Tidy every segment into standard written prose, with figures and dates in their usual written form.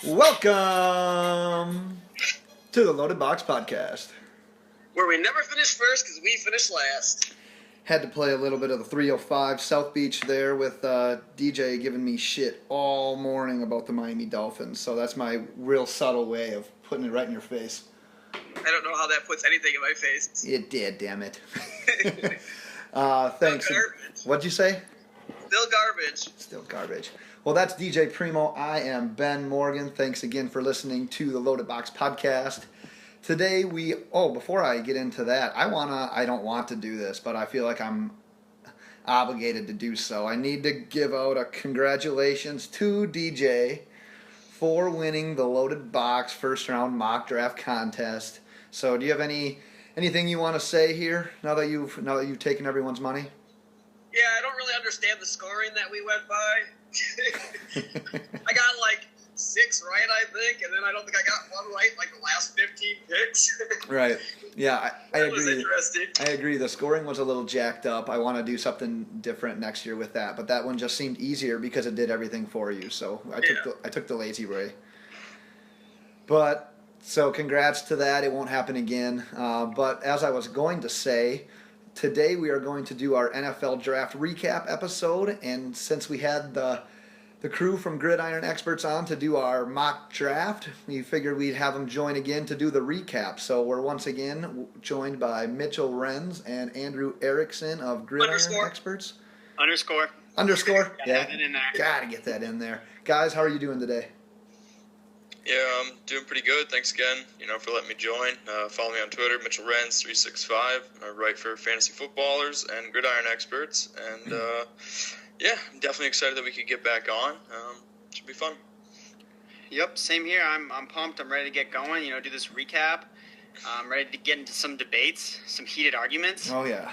Welcome to the Loaded Box Podcast. Where we never finish first because we finish last. Had to play a little bit of the 305 South Beach there with DJ giving me shit all morning about the Miami Dolphins. So that's my real subtle way of putting it right in your face. I don't know how that puts anything in my face. It did, damn it. Thanks. Still garbage. What'd you say? Still garbage. Still garbage. Well, that's DJ Primo. I am Ben Morgan. Thanks again for listening to the Loaded Box Podcast. Today before I get into that, I don't want to do this, but I feel like I'm obligated to do so. I need to give out a congratulations to DJ for winning the Loaded Box first round mock draft contest. So, do you have anything you want to say here now that you've taken everyone's money? Yeah, I don't really understand the scoring that we went by. I got like 6 right, I think, and then I don't think I got one right like the last 15 picks. Right. Yeah, I agree. That was interesting. I agree. The scoring was a little jacked up. I want to do something different next year with that, but that one just seemed easier because it did everything for you. So I took the lazy way. But so congrats to that. It won't happen again. But as I was going to say, today we are going to do our NFL Draft Recap episode, and since we had the crew from Gridiron Experts on to do our mock draft, we figured we'd have them join again to do the recap. So we're once again joined by Mitchell Renz and Andrew Erickson of Gridiron Experts. Underscore. Yeah, get it in there. Gotta get that in there. Guys, how are you doing today? Yeah, I'm doing pretty good. Thanks again, for letting me join. Follow me on Twitter, Mitchell Renz 365. I write for Fantasy Footballers and Gridiron Experts, and yeah, I'm definitely excited that we could get back on. Should be fun. Yep, same here. I'm pumped. I'm ready to get going. Do this recap. I'm ready to get into some debates, some heated arguments. Oh yeah.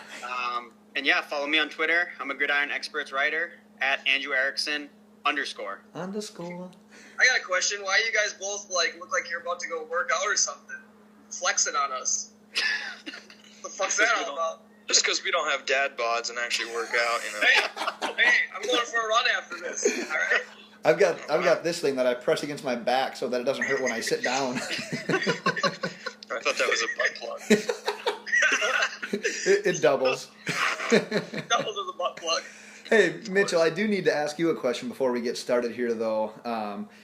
And yeah, follow me on Twitter. I'm a Gridiron Experts writer at Andrew Erickson _. I got a question. Why you guys both look like you're about to go work out or something? Flexing on us. What the fuck's that all about? Just because we don't have dad bods and actually work out, Hey, I'm going for a run after this. All right. I've got this thing that I press against my back so that it doesn't hurt when I sit down. I thought that was a butt plug. It doubles. Doubles as a butt plug. Hey, Mitchell, I do need to ask you a question before we get started here, though.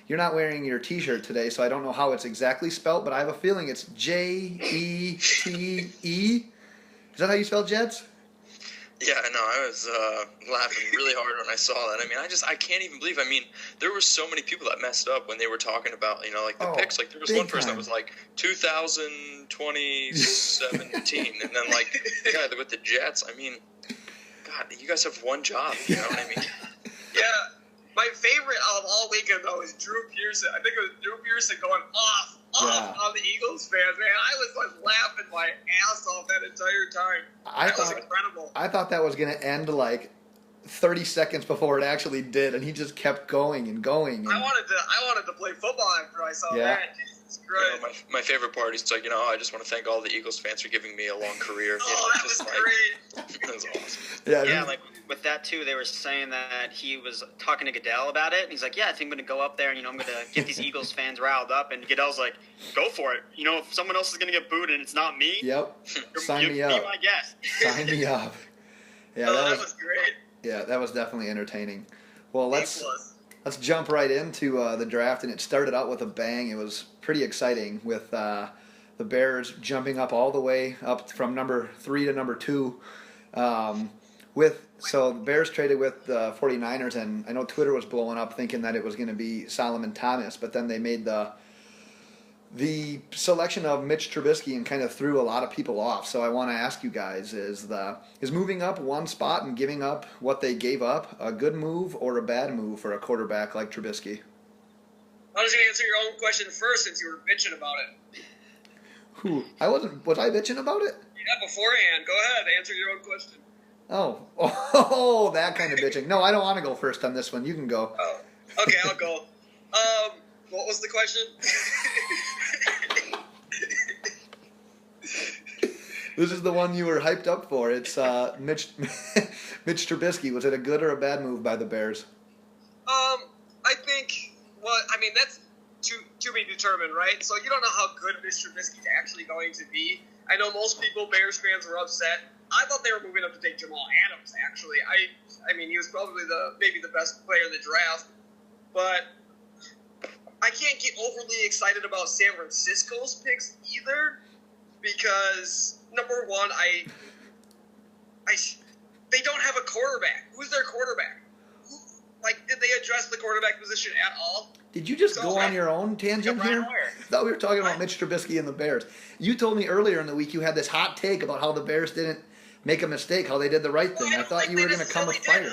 You're not wearing your T-shirt today, so I don't know how it's exactly spelled, but I have a feeling it's Jette. Is that how you spell Jets? Yeah, I know. I was laughing really hard when I saw that. I can't even believe. There were so many people that messed up when they were talking about, the picks. Like, there was one person that was like 2020, 17, and then the guy with the Jets. God, you guys have one job. You know what I mean? Yeah. My favorite of all weekend, though, is Drew Pearson. I think it was Drew Pearson going off on the Eagles fans, man. I was laughing my ass off that entire time. That was incredible. I thought that was going to end 30 seconds before it actually did, and he just kept going and going. And... I wanted to play football after I saw that. Jesus Christ. My favorite part is I just want to thank all the Eagles fans for giving me a long career. That was great. That was awesome. Yeah, with that too, they were saying that he was talking to Goodell about it, and he's like, yeah, I think I'm going to go up there, and, I'm going to get these Eagles fans riled up, and Goodell's like, go for it. If someone else is going to get booed and it's not me, yep, sign me up. Be my guest. Sign me up. Yeah, that was great. Yeah, that was definitely entertaining. Well, let's jump right into the draft, and it started out with a bang. It was pretty exciting with the Bears jumping up all the way up from number 3 to number 2. So the Bears traded with the 49ers, and I know Twitter was blowing up thinking that it was going to be Solomon Thomas, but then they made the selection of Mitch Trubisky and kind of threw a lot of people off. So I want to ask you guys, is moving up one spot and giving up what they gave up a good move or a bad move for a quarterback like Trubisky? I was going to answer your own question first since you were bitching about it. I wasn't. Was I bitching about it? Yeah, beforehand. Go ahead. Answer your own question. Oh, that kind of bitching. No, I don't want to go first on this one. You can go. Oh, okay, I'll go. What was the question? This is the one you were hyped up for. It's Mitch Trubisky. Was it a good or a bad move by the Bears? I think. Well, I mean, that's to be determined, right? So you don't know how good Mr. Trubisky's actually going to be. I know most people, Bears fans, were upset. I thought they were moving up to take Jamal Adams, actually. I mean, he was probably maybe the best player in the draft. But I can't get overly excited about San Francisco's picks either because, number one, they don't have a quarterback. Who's their quarterback? Did they address the quarterback position at all? Did you just go on your own tangent here? I thought we were talking about Mitch Trubisky and the Bears. You told me earlier in the week you had this hot take about how the Bears didn't make a mistake, how they did the right thing. I thought you were going to come with fire.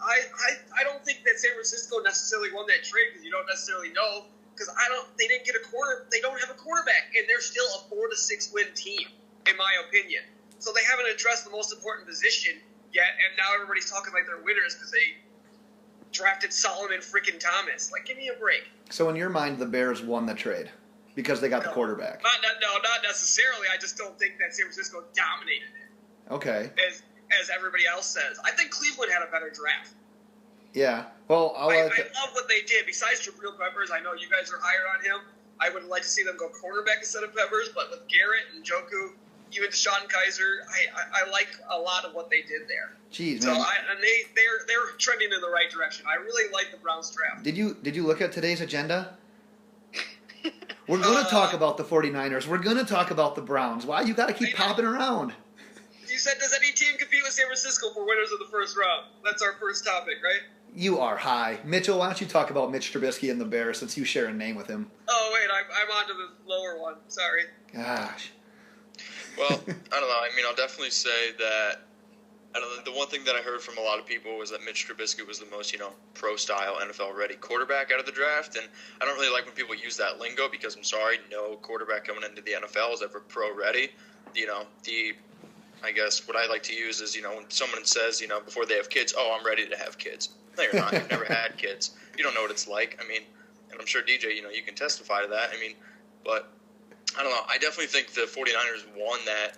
I don't think that San Francisco necessarily won that trade because you don't necessarily know because they didn't get they don't have a quarterback and they're still a 4 to 6 win team in my opinion. So they haven't addressed the most important position yet, and now everybody's talking like they're winners because they drafted Solomon freaking Thomas. Give me a break. So in your mind, the Bears won the trade because they got the quarterback? Not necessarily. I just don't think that San Francisco dominated it. Okay. As everybody else says. I think Cleveland had a better draft. Yeah. Well, I love what they did. Besides Jabril Peppers, I know you guys are higher on him. I would like to see them go quarterback instead of Peppers, but with Garrett and Njoku, even Deshaun Kaiser, I like a lot of what they did there. Jeez, man. So they're trending in the right direction. I really like the Browns draft. Did you look at today's agenda? We're going to talk about the 49ers. We're going to talk about the Browns. Why you got to keep popping around? You said, does any team compete with San Francisco for winners of the first round? That's our first topic, right? You are high. Mitchell, why don't you talk about Mitch Trubisky and the Bears since you share a name with him? Oh, wait, I'm on to the lower one. Sorry. Gosh. Well, I don't know. I mean, I'll definitely say that the one thing that I heard from a lot of people was that Mitch Trubisky was the most, pro-style, NFL-ready quarterback out of the draft. And I don't really like when people use that lingo because, I'm sorry, no quarterback coming into the NFL is ever pro-ready. I guess what I like to use is, when someone says, before they have kids, oh, I'm ready to have kids. No, you're not. You've never had kids. You don't know what it's like. I mean, and I'm sure, DJ, you can testify to that. I mean, but I don't know. I definitely think the 49ers won that.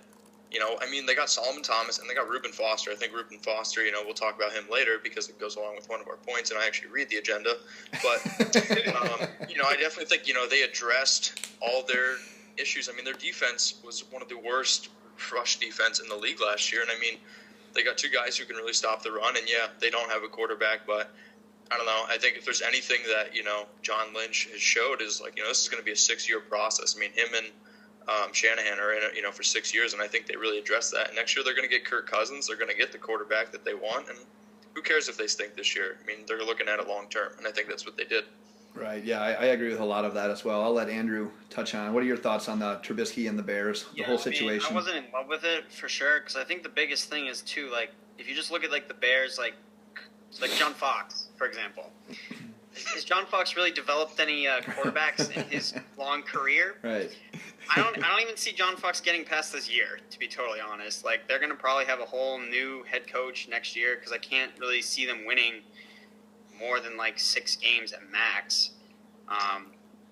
They got Solomon Thomas and they got Reuben Foster. I think Reuben Foster, we'll talk about him later because it goes along with one of our points and I actually read the agenda. But, I definitely think, they addressed all their issues. I mean, their defense was one of the worst rush defense in the league last year. And, they got two guys who can really stop the run. And, yeah, they don't have a quarterback, but I don't know. I think if there's anything that, John Lynch has showed is, this is going to be a 6-year process. I mean, him and Shanahan are in it, for 6 years, and I think they really address that. And next year they're going to get Kirk Cousins. They're going to get the quarterback that they want, and who cares if they stink this year? I mean, they're looking at it long term, and I think that's what they did. Right, yeah, I agree with a lot of that as well. I'll let Andrew touch on it. What are your thoughts on the Trubisky and the Bears, the whole situation? I wasn't in love with it for sure, because I think the biggest thing is, too, if you just look at, the Bears, like John Fox, for example. Has John Fox really developed any quarterbacks in his long career? Right. I don't even see John Fox getting past this year, to be totally honest. They're going to probably have a whole new head coach next year because I can't really see them winning more than 6 games at max.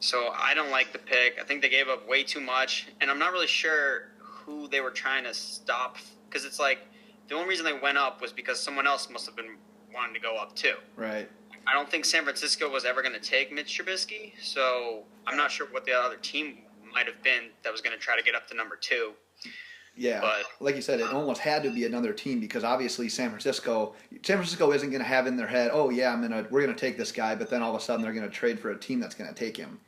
So I don't like the pick. I think they gave up way too much, and I'm not really sure who they were trying to stop because it's the only reason they went up was because someone else must have been wanting to go up too. Right. I don't think San Francisco was ever going to take Mitch Trubisky, so I'm not sure what the other team might have been that was going to try to get up to number 2. Yeah, but, like you said, it almost had to be another team because obviously San Francisco isn't going to have in their head, oh yeah, we're going to take this guy, but then all of a sudden they're going to trade for a team that's going to take him.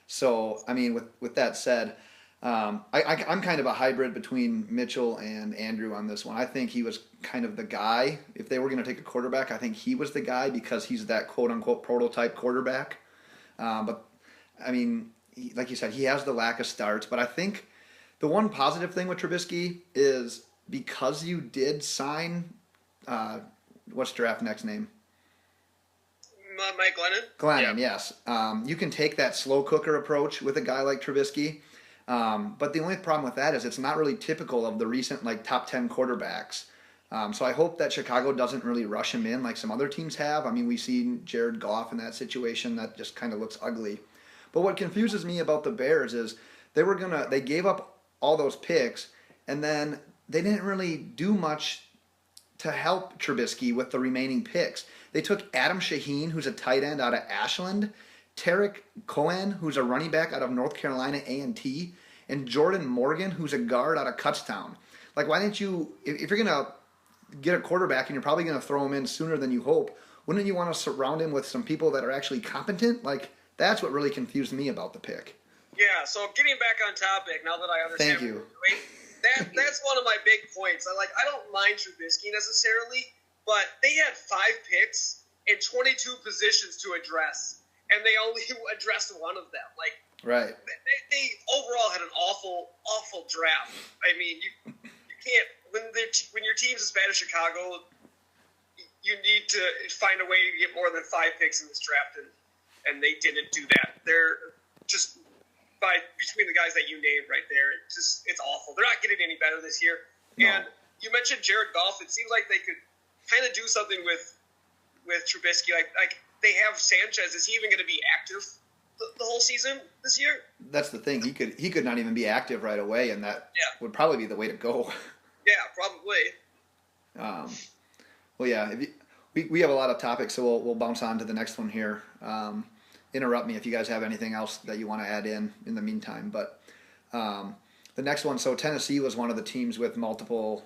So I mean, with that said, I'm kind of a hybrid between Mitchell and Andrew on this one. I think he was kind of the guy. If they were going to take a quarterback, I think he was the guy because he's that quote-unquote prototype quarterback. But, I mean, like you said, he has the lack of starts. But I think the one positive thing with Trubisky is because you did sign what's draft next name? Mike Glennon? Glennon, yeah. Yes. You can take that slow cooker approach with a guy like Trubisky. But the only problem with that is it's not really typical of the recent top 10 quarterbacks. So I hope that Chicago doesn't really rush him in like some other teams have. I mean, we've seen Jared Goff in that situation that just kind of looks ugly. But what confuses me about the Bears is they gave up all those picks and then they didn't really do much to help Trubisky with the remaining picks. They took Adam Shaheen, who's a tight end out of Ashland, Tarek Cohen, who's a running back out of North Carolina A&T, and Jordan Morgan, who's a guard out of Kutztown. Like, why didn't you, if you're going to get a quarterback and you're probably going to throw him in sooner than you hope, wouldn't you want to surround him with some people that are actually competent? Like, that's what really confused me about the pick. Yeah, so getting back on topic, now that I understand. Thank you. That's one of my big points. I don't mind Trubisky necessarily, but they had 5 picks and 22 positions to address, and they only addressed one of them. Like, right. They overall had an awful draft. I mean, you can't when your team's as bad as Chicago, you need to find a way to get more than 5 picks in this draft, and they didn't do that. They're just between the guys that you named right there, it's awful. They're not getting any better this year. No. And you mentioned Jared Goff. It seems like they could kind of do something with Trubisky. Like they have Sanchez. Is he even going to be active the whole season this year? That's the thing. He could not even be active right away, and that would probably be the way to go. Yeah, probably. Well, yeah. We have a lot of topics, so we'll bounce on to the next one here. Interrupt me if you guys have anything else that you want to add in the meantime. But the next one, so Tennessee was one of the teams with multiple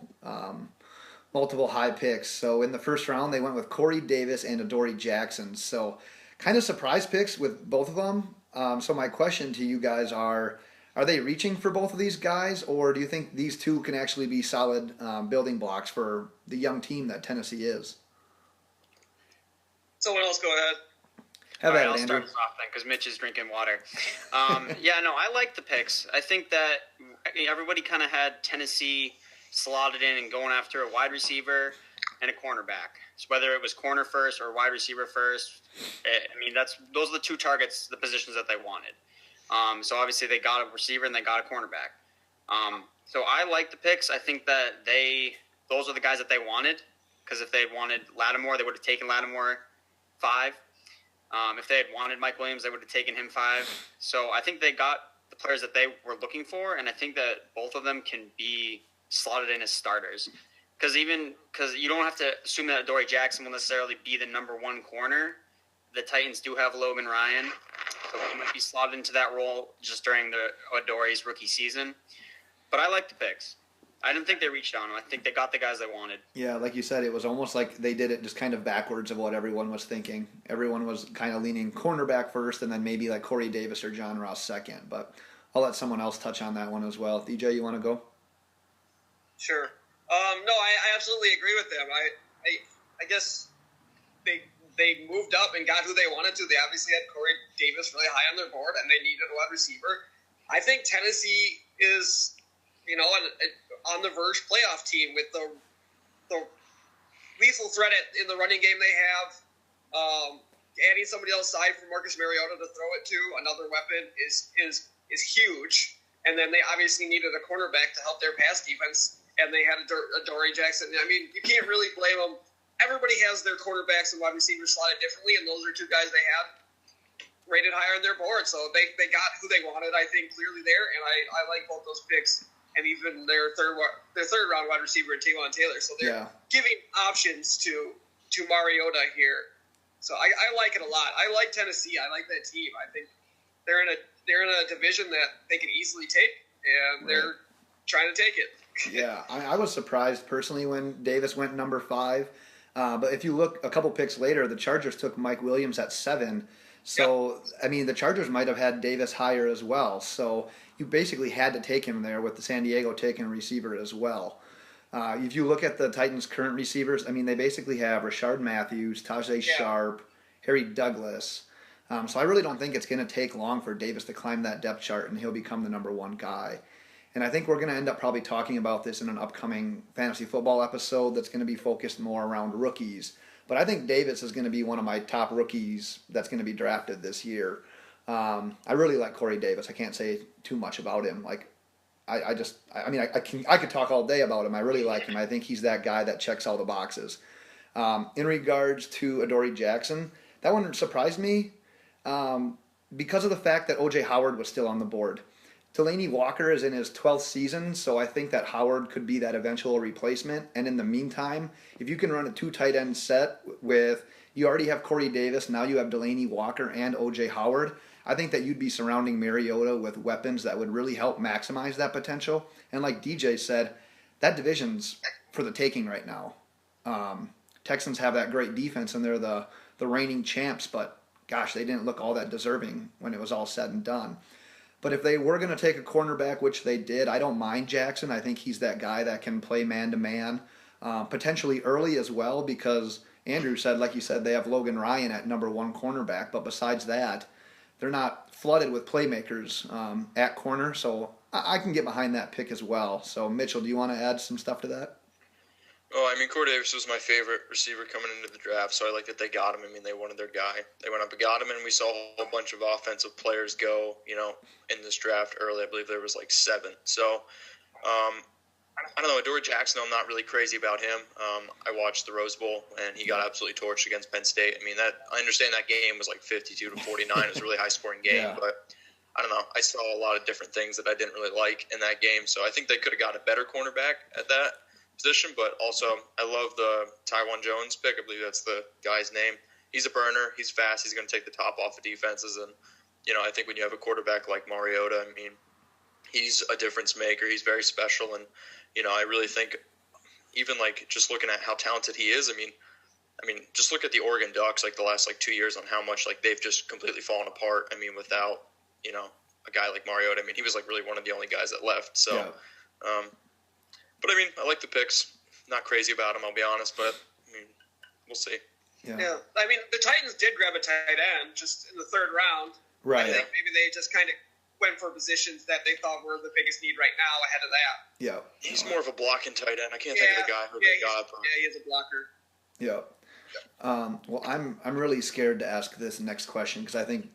high picks. So in the first round, they went with Corey Davis and Adoree Jackson. So kind of surprise picks with both of them. So my question to you guys are they reaching for both of these guys, or do you think these two can actually be solid building blocks for the young team that Tennessee is? Someone else go ahead. All right, I'll start us off then because Mitch is drinking water. I like the picks. I think that everybody kind of had Tennessee slotted in and going after a wide receiver and a cornerback. So whether it was corner first or wide receiver first, those are the 2 targets, the positions that they wanted. So obviously they got a receiver and they got a cornerback. So I like the picks. I think that those are the guys that they wanted, because if they wanted Lattimore, they would have taken Lattimore 5. If they had wanted Mike Williams, they would have taken him 5. So I think they got the players that they were looking for, and I think that both of them can be slotted in as starters. Because you don't have to assume that Adoree Jackson will necessarily be the number 1 corner. The Titans do have Logan Ryan, so he might be slotted into that role just during the Adoree's rookie season. But I like the picks. I didn't think they reached on them. I think they got the guys they wanted. Yeah, like you said, it was almost like they did it just kind of backwards of what everyone was thinking. Everyone was kind of leaning cornerback first, and then maybe like Corey Davis or John Ross second. But I'll let someone else touch on that one as well. DJ, you want to go? Sure. No, I absolutely agree with them. I guess they moved up and got who they wanted to. They obviously had Corey Davis really high on their board, and they needed a wide receiver. I think Tennessee is, on the verge playoff team with the lethal threat in the running game they have. Adding somebody else side for Marcus Mariota to throw it to, another weapon, is huge. And then they obviously needed a cornerback to help their pass defense, and they had Adoree Jackson. I mean, you can't really blame them. Everybody has their quarterbacks and wide receivers slotted differently, and those are 2 guys they had rated higher on their board. So they got who they wanted, I think, clearly there, and I like both those picks. And even their third round wide receiver, Tavon Taylor. So they're giving options to Mariota here. So I like it a lot. I like Tennessee. I like that team. I think they're in a division that they can easily take, and they're trying to take it. Yeah, I was surprised personally when Davis went number 5. But if you look a couple picks later, the Chargers took Mike Williams at 7. So, I mean, the Chargers might have had Davis higher as well. So you basically had to take him there with the San Diego taking a receiver as well. If you look at the Titans' current receivers, I mean, they basically have Rashard Matthews, Tajay Sharp, Harry Douglas. So I really don't think it's going to take long for Davis to climb that depth chart, and he'll become the number 1 guy. And I think we're going to end up probably talking about this in an upcoming fantasy football episode that's going to be focused more around rookies. But I think Davis is going to be one of my top rookies that's going to be drafted this year. I really like Corey Davis. I can't say too much about him. Like, I could talk all day about him. I really like him. I think he's that guy that checks all the boxes. In regards to Adoree Jackson, that one surprised me because of the fact that O.J. Howard was still on the board. Delanie Walker is in his 12th season, so I think that Howard could be that eventual replacement. And in the meantime, if you can run a 2 tight end set with, You already have Corey Davis. Now you have Delaney Walker and O.J. Howard. I think that you'd be surrounding Mariota with weapons that would really help maximize that potential. And like DJ said, that division's for the taking right now. Texans have that great defense, and they're the reigning champs, but gosh, they didn't look all that deserving when it was all said and done. But if they were going to take a cornerback, which they did, I don't mind Jackson. I think he's that guy that can play man-to-man, potentially early as well, because Andrew said, like you said, they have Logan Ryan at number 1 cornerback, but besides that, they're not flooded with playmakers at corner, so I can get behind that pick as well. So, Mitchell, do you want to add some stuff to that? Oh, I mean, Corey Davis was my favorite receiver coming into the draft, so I like that they got him. I mean, they wanted their guy. They went up and got him, and we saw a whole bunch of offensive players go, in this draft early. I believe there was like 7. So, I don't know, Adoree Jackson, I'm not really crazy about him. I watched the Rose Bowl, and he got absolutely torched against Penn State. I mean, I understand that game was like 52-49. It was a really high-scoring game, but I don't know. I saw a lot of different things that I didn't really like in that game, so I think they could have got a better cornerback at that position, but also I love the Tywan Jones pick. I believe that's the guy's name. He's a burner. He's fast. He's going to take the top off of defenses, and I think when you have a quarterback like Mariota, I mean, he's a difference maker. He's very special, and I really think even like just looking at how talented he is, I mean, just look at the Oregon Ducks like the last 2 years on how much like they've just completely fallen apart. I mean, without a guy like Mariota, I mean, he was like really one of the only guys that left. So, but I mean, I like the picks. Not crazy about them, I'll be honest, but I mean, we'll see. Yeah. I mean, the Titans did grab a tight end just in the 3rd round. Right. I think maybe they just kind of went for positions that they thought were the biggest need right now ahead of that. Yeah. He's more of a blocking tight end. I can't think of the guy who they got. Yeah, he is a blocker. Yeah. Well, I'm really scared to ask this next question because I think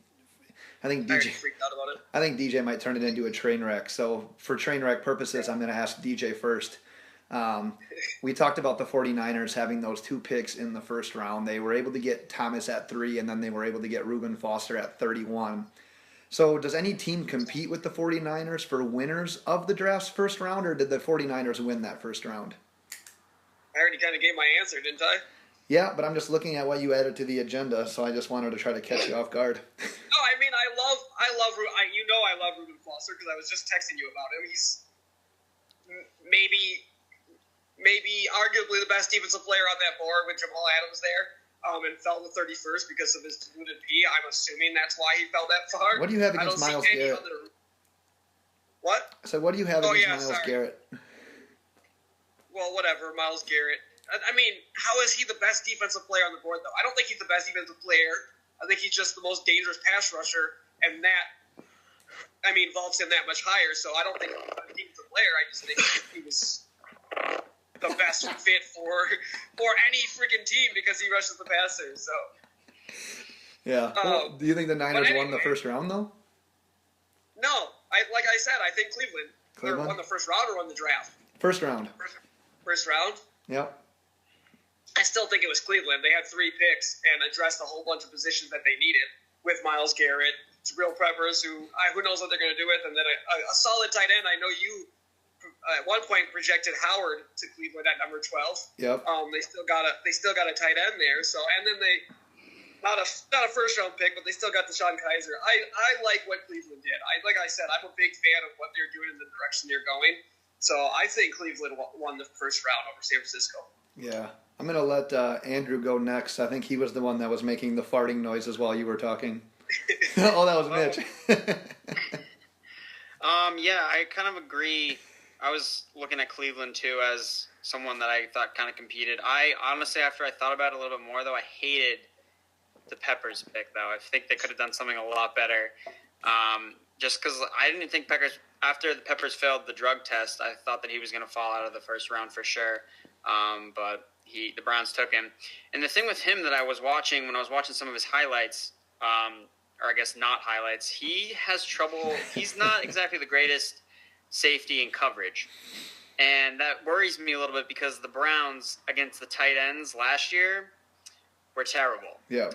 DJ freaked out about it. I think DJ might turn it into a train wreck. So for train wreck purposes, I'm going to ask DJ first. We talked about the 49ers having those 2 picks in the first round. They were able to get Thomas at 3, and then they were able to get Reuben Foster at 31. So does any team compete with the 49ers for winners of the draft's first round, or did the 49ers win that first round? I already kind of gave my answer, didn't I? Yeah, but I'm just looking at what you added to the agenda, so I just wanted to try to catch you off guard. No, I mean, I love I love Reuben Foster because I was just texting you about him. He's maybe arguably the best defensive player on that board with Jamal Adams there, and fell to 31st because of his diluted P. I'm assuming that's why he fell that far. What do you have against Myles Garrett? What? So what do you have against Myles Garrett? Well, whatever, Myles Garrett. I mean, how is he the best defensive player on the board, though? I don't think he's the best defensive player. I think he's just the most dangerous pass rusher, and that, I mean, vaults him that much higher. So I don't think he's a defensive player. I just think he was the best fit for any freaking team because he rushes the passer. So. Yeah. Well, do you think the Niners won the first round, though? No. Like I said, I think Cleveland won the first round or won the draft. First round. First round? Yep. I still think it was Cleveland. They had 3 picks and addressed a whole bunch of positions that they needed with Myles Garrett, real preppers who knows what they're going to do with, and then a solid tight end. I know you at one point projected Howard to Cleveland at number 12. Yep. They still got a tight end there. So and then they not a first round pick, but they still got Deshaun Kaiser. I like what Cleveland did. Like I said, I'm a big fan of what they're doing in the direction they're going. So I think Cleveland won the first round over San Francisco. Yeah. I'm going to let Andrew go next. I think he was the one that was making the farting noises while you were talking. Oh, that was Mitch. Yeah, I kind of agree. I was looking at Cleveland, too, as someone that I thought kind of competed. I honestly, after I thought about it a little bit more, though, I hated the Peppers pick, though. I think they could have done something a lot better. Just because I didn't think Peppers, after the Peppers failed the drug test, I thought that he was going to fall out of the first round for sure. But the Browns took him. And the thing with him that I was watching, when I was watching some of his highlights, or I guess not highlights, he has trouble. He's not exactly the greatest safety in coverage. And that worries me a little bit because the Browns against the tight ends last year were terrible. Yeah.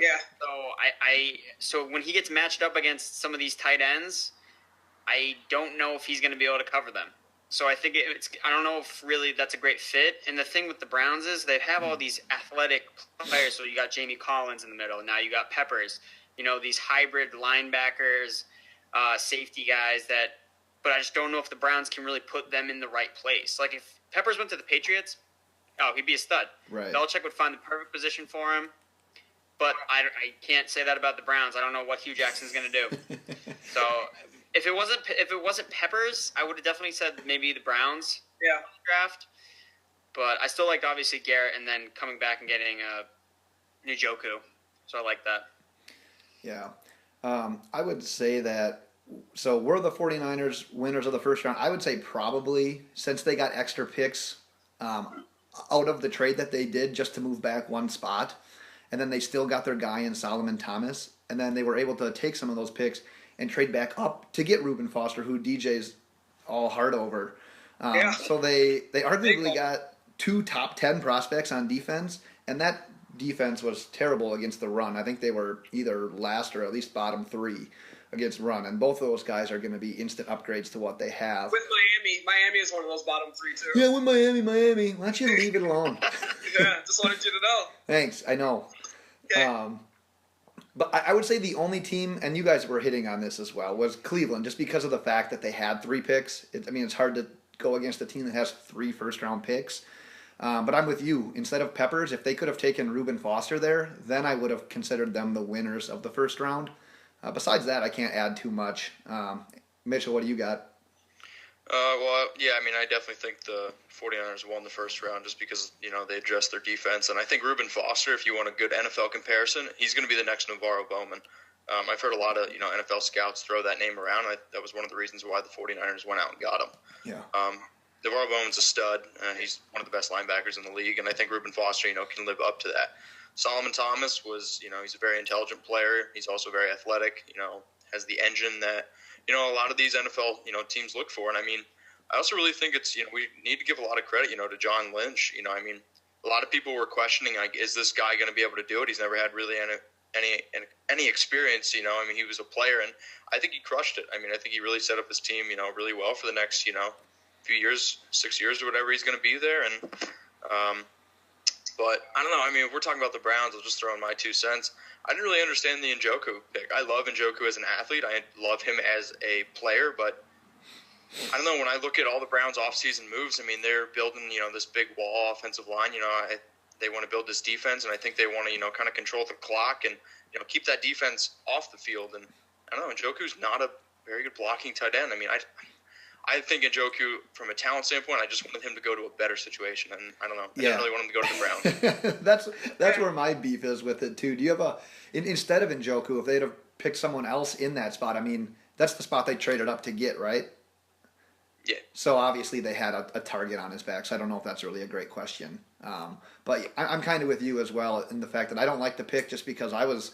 So when he gets matched up against some of these tight ends, I don't know if he's going to be able to cover them. So I think I don't know if really that's a great fit. And the thing with the Browns is they have all these athletic players. So you got Jamie Collins in the middle. Now you got Peppers. These hybrid linebackers, safety guys but I just don't know if the Browns can really put them in the right place. Like if Peppers went to the Patriots, he'd be a stud. Right. Belichick would find the perfect position for him. But I can't say that about the Browns. I don't know what Hugh Jackson's going to do. So if it wasn't Peppers, I would have definitely said maybe the Browns draft. But I still liked obviously Garrett, and then coming back and getting Njoku. So I like that. Yeah. I would say that, so were the 49ers winners of the first round? I would say probably, since they got extra picks out of the trade that they did just to move back one spot. And then they still got their guy in Solomon Thomas. And then they were able to take some of those picks and trade back up to get Reuben Foster, who DJ's all hard over. So they arguably got 2 top 10 prospects on defense. And that defense was terrible against the run. I think they were either last or at least bottom 3 against run. And both of those guys are going to be instant upgrades to what they have. With Miami is one of those bottom 3 too. Yeah, with Miami. Why don't you leave it alone? Yeah, just wanted you to know. Thanks, I know. Okay. But I would say the only team, and you guys were hitting on this as well, was Cleveland, just because of the fact that they had 3 picks. It's hard to go against a team that has 3 first-round picks. But I'm with you. Instead of Peppers, if they could have taken Reuben Foster there, then I would have considered them the winners of the first round. Besides that, I can't add too much. Mitchell, what do you got? I definitely think the 49ers won the first round just because, they addressed their defense. And I think Reuben Foster, if you want a good NFL comparison, he's going to be the next Navarro Bowman. I've heard a lot of, NFL scouts throw that name around. That was one of the reasons why the 49ers went out and got him. Yeah. Navarro Bowman's a stud. He's one of the best linebackers in the league. And I think Reuben Foster, can live up to that. Solomon Thomas was, he's a very intelligent player. He's also very athletic, has the engine that, a lot of these NFL, teams look for. And I also really think it's, we need to give a lot of credit, to John Lynch. A lot of people were questioning, is this guy going to be able to do it? He's never had really any experience, he was a player, and I think he crushed it. I think he really set up his team, really well for the next, few years, 6 years or whatever he's going to be there. And, but I don't know. If we're talking about the Browns, I'll just throw in my 2 cents. I didn't really understand the Njoku pick. I love Njoku as an athlete. I love him as a player, but I don't know. When I look at all the Browns' offseason moves, they're building, this big wall offensive line. They want to build this defense, and I think they want to, kind of control the clock and, keep that defense off the field. And I don't know. Njoku's not a very good blocking tight end. I think Njoku, from a talent standpoint, I just wanted him to go to a better situation, and I don't know. I didn't really want him to go to the Browns. That's where my beef is with it too. Do you have instead of Njoku, if they'd have picked someone else in that spot? That's the spot they traded up to get, right? Yeah. So obviously they had a target on his back. So I don't know if that's really a great question. But I'm kind of with you as well in the fact that I don't like the pick just because I was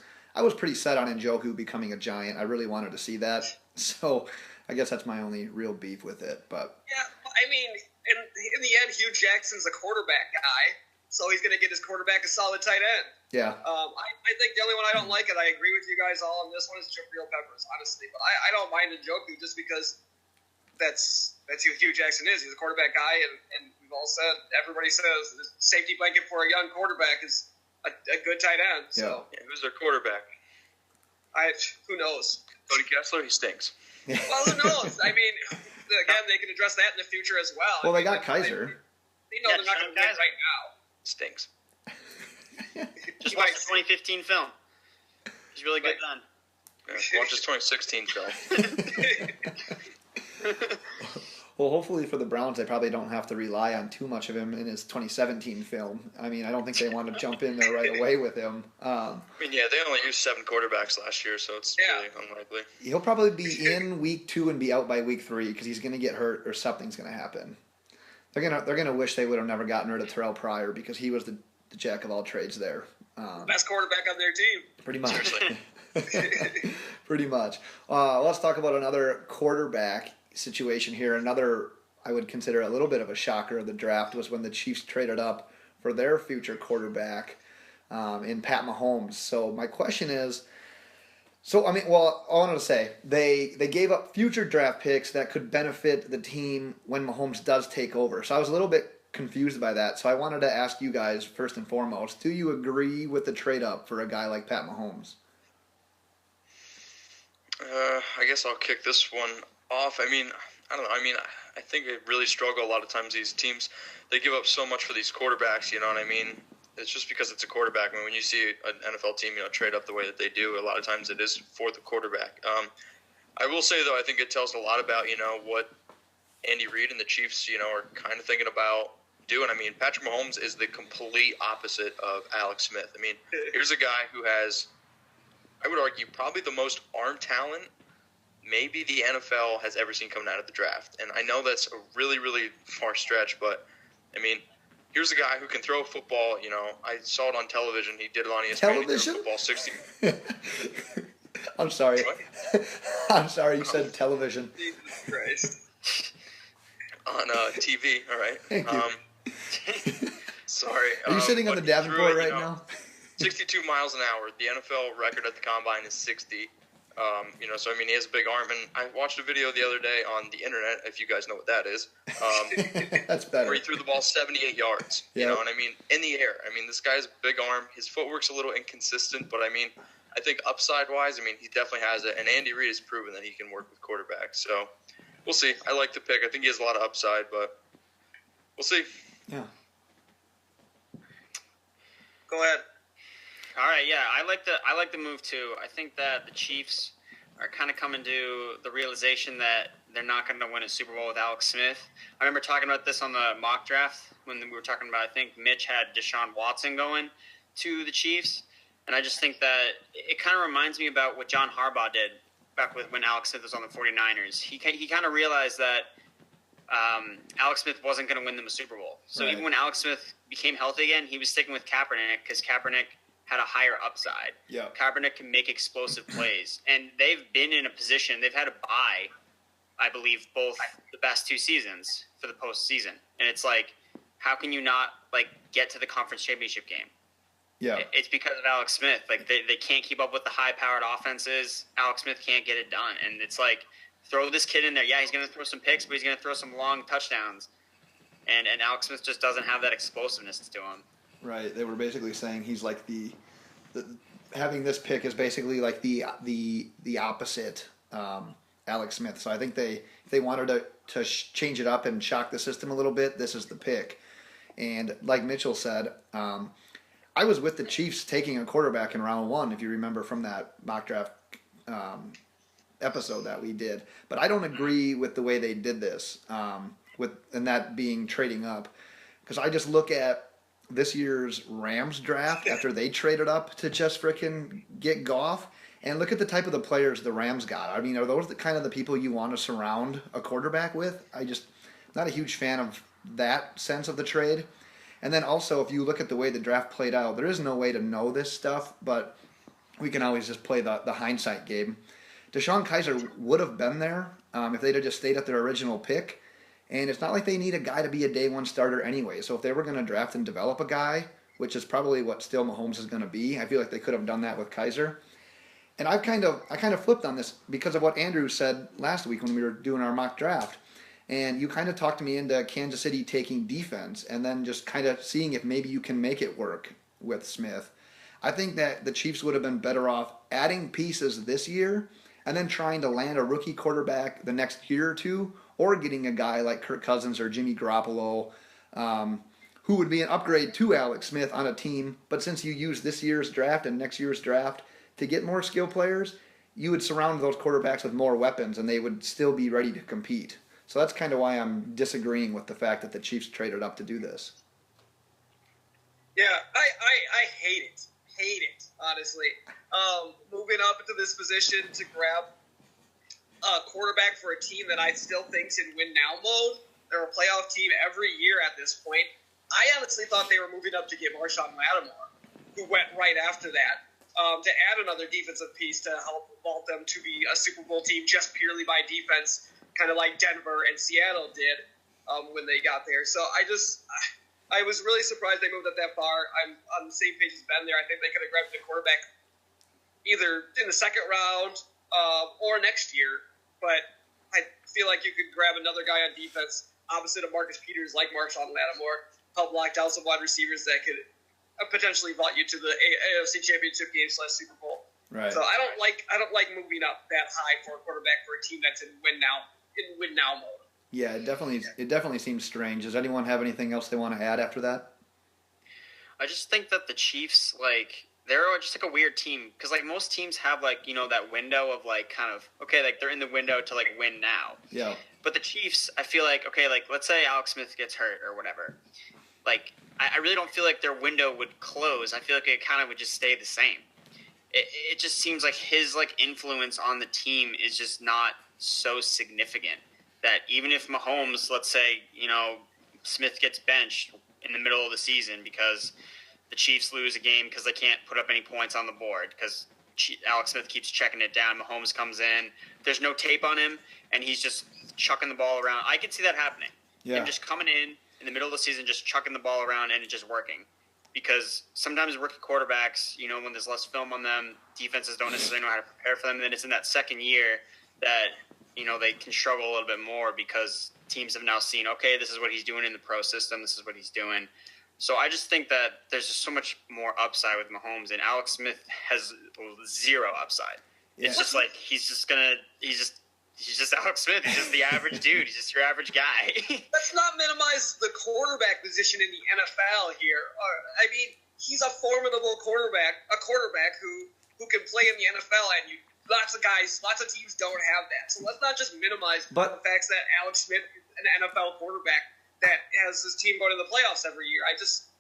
pretty set on Njoku becoming a Giant. I really wanted to see that. So I guess that's my only real beef with it. But yeah, in the end, Hugh Jackson's a quarterback guy, so he's going to get his quarterback a solid tight end. Yeah. I think the only one I don't like, and I agree with you guys all on this one, is Jabril Peppers, honestly. But I don't mind Njoku just because that's who Hugh Jackson is. He's a quarterback guy, and we've all said, everybody says, the safety blanket for a young quarterback is a good tight end. So who's their quarterback? Who knows? Cody Kessler, he stinks. Well, who knows? Again, they can address that in the future as well. Well, they got Kaiser. They're not going to win right now. Stinks. Just watch the 2015 film. He's really good then. Yeah, watch his 2016 film. Well, hopefully for the Browns, they probably don't have to rely on too much of him in his 2017 film. I don't think they want to jump in there right away with him. they only used 7 quarterbacks last year, so it's really unlikely. He'll probably be in week 2 and be out by week 3 because he's going to get hurt or something's going to happen. They're gonna wish they would have never gotten rid of Terrell Pryor because he was the jack of all trades there. Best quarterback on their team. Pretty much. Pretty much. Let's talk about another quarterback situation here. Another, I would consider a little bit of a shocker of the draft was when the Chiefs traded up for their future quarterback in Pat Mahomes. So my question is, So, I mean, well, all I wanted to say, they gave up future draft picks that could benefit the team when Mahomes does take over. So I was a little bit confused by that. So I wanted to ask you guys, first and foremost, do you agree with the trade-up for a guy like Pat Mahomes? I guess I'll kick this one off. I mean, I don't know. I mean, I think they really struggle a lot of times. These teams, they give up so much for these quarterbacks, you know what I mean? It's just because it's a quarterback. I mean, when you see an NFL team, trade up the way that they do, a lot of times it is for the quarterback. I will say, though, I think it tells a lot about, what Andy Reid and the Chiefs, are kind of thinking about doing. I mean, Patrick Mahomes is the complete opposite of Alex Smith. I mean, here's a guy who has, I would argue, probably the most arm talent maybe the NFL has ever seen coming out of the draft. And I know that's a really, really far stretch, but, I mean, here's a guy who can throw a football. I saw it on television. He did it on ESPN. Television? Football 60. I'm sorry. What? I'm sorry. You said television. Jesus Christ. On TV. All right. Thank you. Sorry. Are you sitting on the Davenport right now? 62 miles an hour. The NFL record at the combine is 60. So I mean, he has a big arm, and I watched a video the other day on the internet, if you guys know what that is. That's better. Where he threw the ball 78 yards. Yep. And I mean, in the air. I mean, this guy's a big arm. His footwork's a little inconsistent, but I mean, I think upside-wise, I mean, he definitely has it. And Andy Reid has proven that he can work with quarterbacks. So we'll see. I like the pick. I think he has a lot of upside, but we'll see. Yeah. Go ahead. All right, yeah, I like the move too. I think that the Chiefs are kind of coming to the realization that they're not going to win a Super Bowl with Alex Smith. I remember talking about this on the mock draft when we were talking about, I think Mitch had Deshaun Watson going to the Chiefs, and I just think that it kind of reminds me about what John Harbaugh did back when Alex Smith was on the 49ers. He kind of realized that Alex Smith wasn't going to win them a Super Bowl. So Right. Even when Alex Smith became healthy again, he was sticking with Kaepernick because Kaepernick had a higher upside. Yeah. Kaepernick can make explosive plays. And they've been in a position, they've had a bye, I believe, both the past 2 seasons for the postseason. And it's like, how can you not, get to the conference championship game? Yeah. It's because of Alex Smith. They can't keep up with the high-powered offenses. Alex Smith can't get it done. And it's like, throw this kid in there. Yeah, he's going to throw some picks, but he's going to throw some long touchdowns. And Alex Smith just doesn't have that explosiveness to him. Right. They were basically saying he's like the having this pick is basically like the opposite Alex Smith. So I think they wanted to change it up and shock the system a little bit. This is the pick. And like Mitchell said, I was with the Chiefs taking a quarterback in round 1, if you remember from that mock draft episode that we did. But I don't agree with the way they did this, and that being trading up. Because I just look at this year's Rams draft after they traded up to just frickin' get Goff, and look at the type of the players the Rams got. I mean, are those the kind of the people you want to surround a quarterback with? Not a huge fan of that sense of the trade. And then also, if you look at the way the draft played out, there is no way to know this stuff, but we can always just play the hindsight game. Deshaun Kaiser would have been there if they'd have just stayed at their original pick. And it's not like they need a guy to be a day one starter anyway. So if they were going to draft and develop a guy, which is probably what still Mahomes is going to be, I feel like they could have done that with Kaiser. And I kind of flipped on this because of what Andrew said last week when we were doing our mock draft. And you kind of talked me into Kansas City taking defense and then just kind of seeing if maybe you can make it work with Smith. I think that the Chiefs would have been better off adding pieces this year and then trying to land a rookie quarterback the next year or two, or getting a guy like Kirk Cousins or Jimmy Garoppolo, who would be an upgrade to Alex Smith on a team. But since you use this year's draft and next year's draft to get more skill players, you would surround those quarterbacks with more weapons and they would still be ready to compete. So that's kind of why I'm disagreeing with the fact that the Chiefs traded up to do this. Yeah, I hate it. Honestly. Moving up into this position to grab a quarterback for a team that I still think's in win now mode. They're a playoff team every year at this point. I honestly thought they were moving up to get Marshawn Lattimore, who went right after that, to add another defensive piece to help vault them to be a Super Bowl team just purely by defense, kind of like Denver and Seattle did when they got there. So I was really surprised they moved up that far. I'm on the same page as Ben there. I think they could have grabbed the quarterback either in the second round or next year. But I feel like you could grab another guy on defense opposite of Marcus Peters, like Marshawn Lattimore, help lock down some wide receivers that could potentially vault you to the AFC Championship game / Super Bowl. Right. So I don't like moving up that high for a quarterback for a team that's in win now mode. Yeah, it definitely seems strange. Does anyone have anything else they want to add after that? I just think that the Chiefs, like, they're just like a weird team because like most teams have like, you know, that window of like kind of okay, like they're in the window to like win now. Yeah. But the Chiefs, I feel like okay, like let's say Alex Smith gets hurt or whatever, like I really don't feel like their window would close. I feel like it kind of would just stay the same. It just seems like his like influence on the team is just not so significant that even if Mahomes, let's say, you know, Smith gets benched in the middle of the season because the Chiefs lose a game because they can't put up any points on the board because Alex Smith keeps checking it down. Mahomes comes in. There's no tape on him, and he's just chucking the ball around. I could see that happening. Yeah. Him just coming in the middle of the season, just chucking the ball around, and it just working. Because sometimes rookie quarterbacks, you know, when there's less film on them, defenses don't necessarily know how to prepare for them. And then it's in that second year that, you know, they can struggle a little bit more because teams have now seen, okay, this is what he's doing in the pro system. This is what he's doing. So I just think that there's just so much more upside with Mahomes, and Alex Smith has zero upside. Yeah. It's just like he's just Alex Smith. He's just the average dude. He's just your average guy. Let's not minimize the quarterback position in the NFL here. I mean, he's a formidable quarterback, who can play in the NFL, and lots of teams don't have that. So let's not just minimize the facts that Alex Smith is an NFL quarterback that has his team go to the playoffs every year.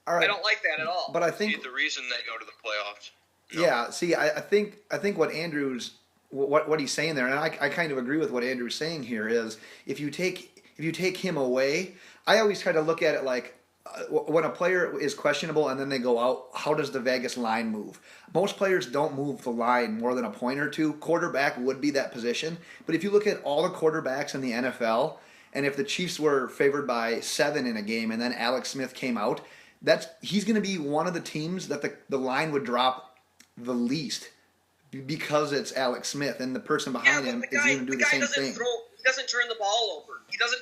I don't like that at all. But I think the reason they go to the playoffs. Yeah, see, I think what Andrew's what he's saying there, and I kind of agree with what Andrew's saying here, is if you take him away, I always try to look at it like when a player is questionable and then they go out, how does the Vegas line move? Most players don't move the line more than a point or two. Quarterback would be that position, but if you look at all the quarterbacks in the NFL, and if the Chiefs were favored by 7 in a game and then Alex Smith came out, he's going to be one of the teams that the line would drop the least because it's Alex Smith, and the person behind him is going to do the same thing. He doesn't turn the ball over. He throws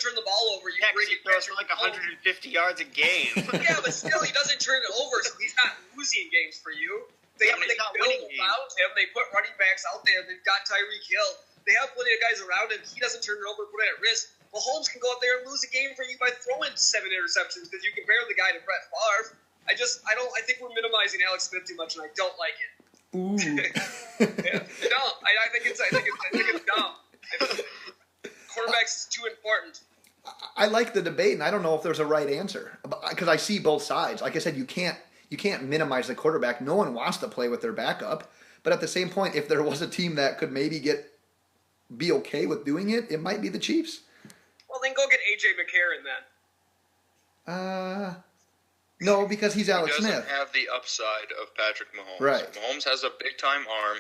for like 150 yards a game. Yeah, but still, he doesn't turn it over, so he's not losing games for you. They build around him. They put running backs out there. They've got Tyreek Hill. They have plenty of guys around him. He doesn't turn it over, put it at risk. Mahomes can go out there and lose a game for you by throwing 7 interceptions because you compare the guy to Brett Favre. I think we're minimizing Alex Smith too much, and I don't like it. Ooh. Yeah, I don't. I think it's dumb. Quarterback's too important. I like the debate, and I don't know if there's a right answer because I see both sides. Like I said, you can't minimize the quarterback. No one wants to play with their backup, but at the same point, if there was a team that could maybe be okay with doing it, it might be the Chiefs. Well, then go get A.J. McCarron then. No, because he's Alex Smith. He doesn't have the upside of Patrick Mahomes. Right. Mahomes has a big-time arm.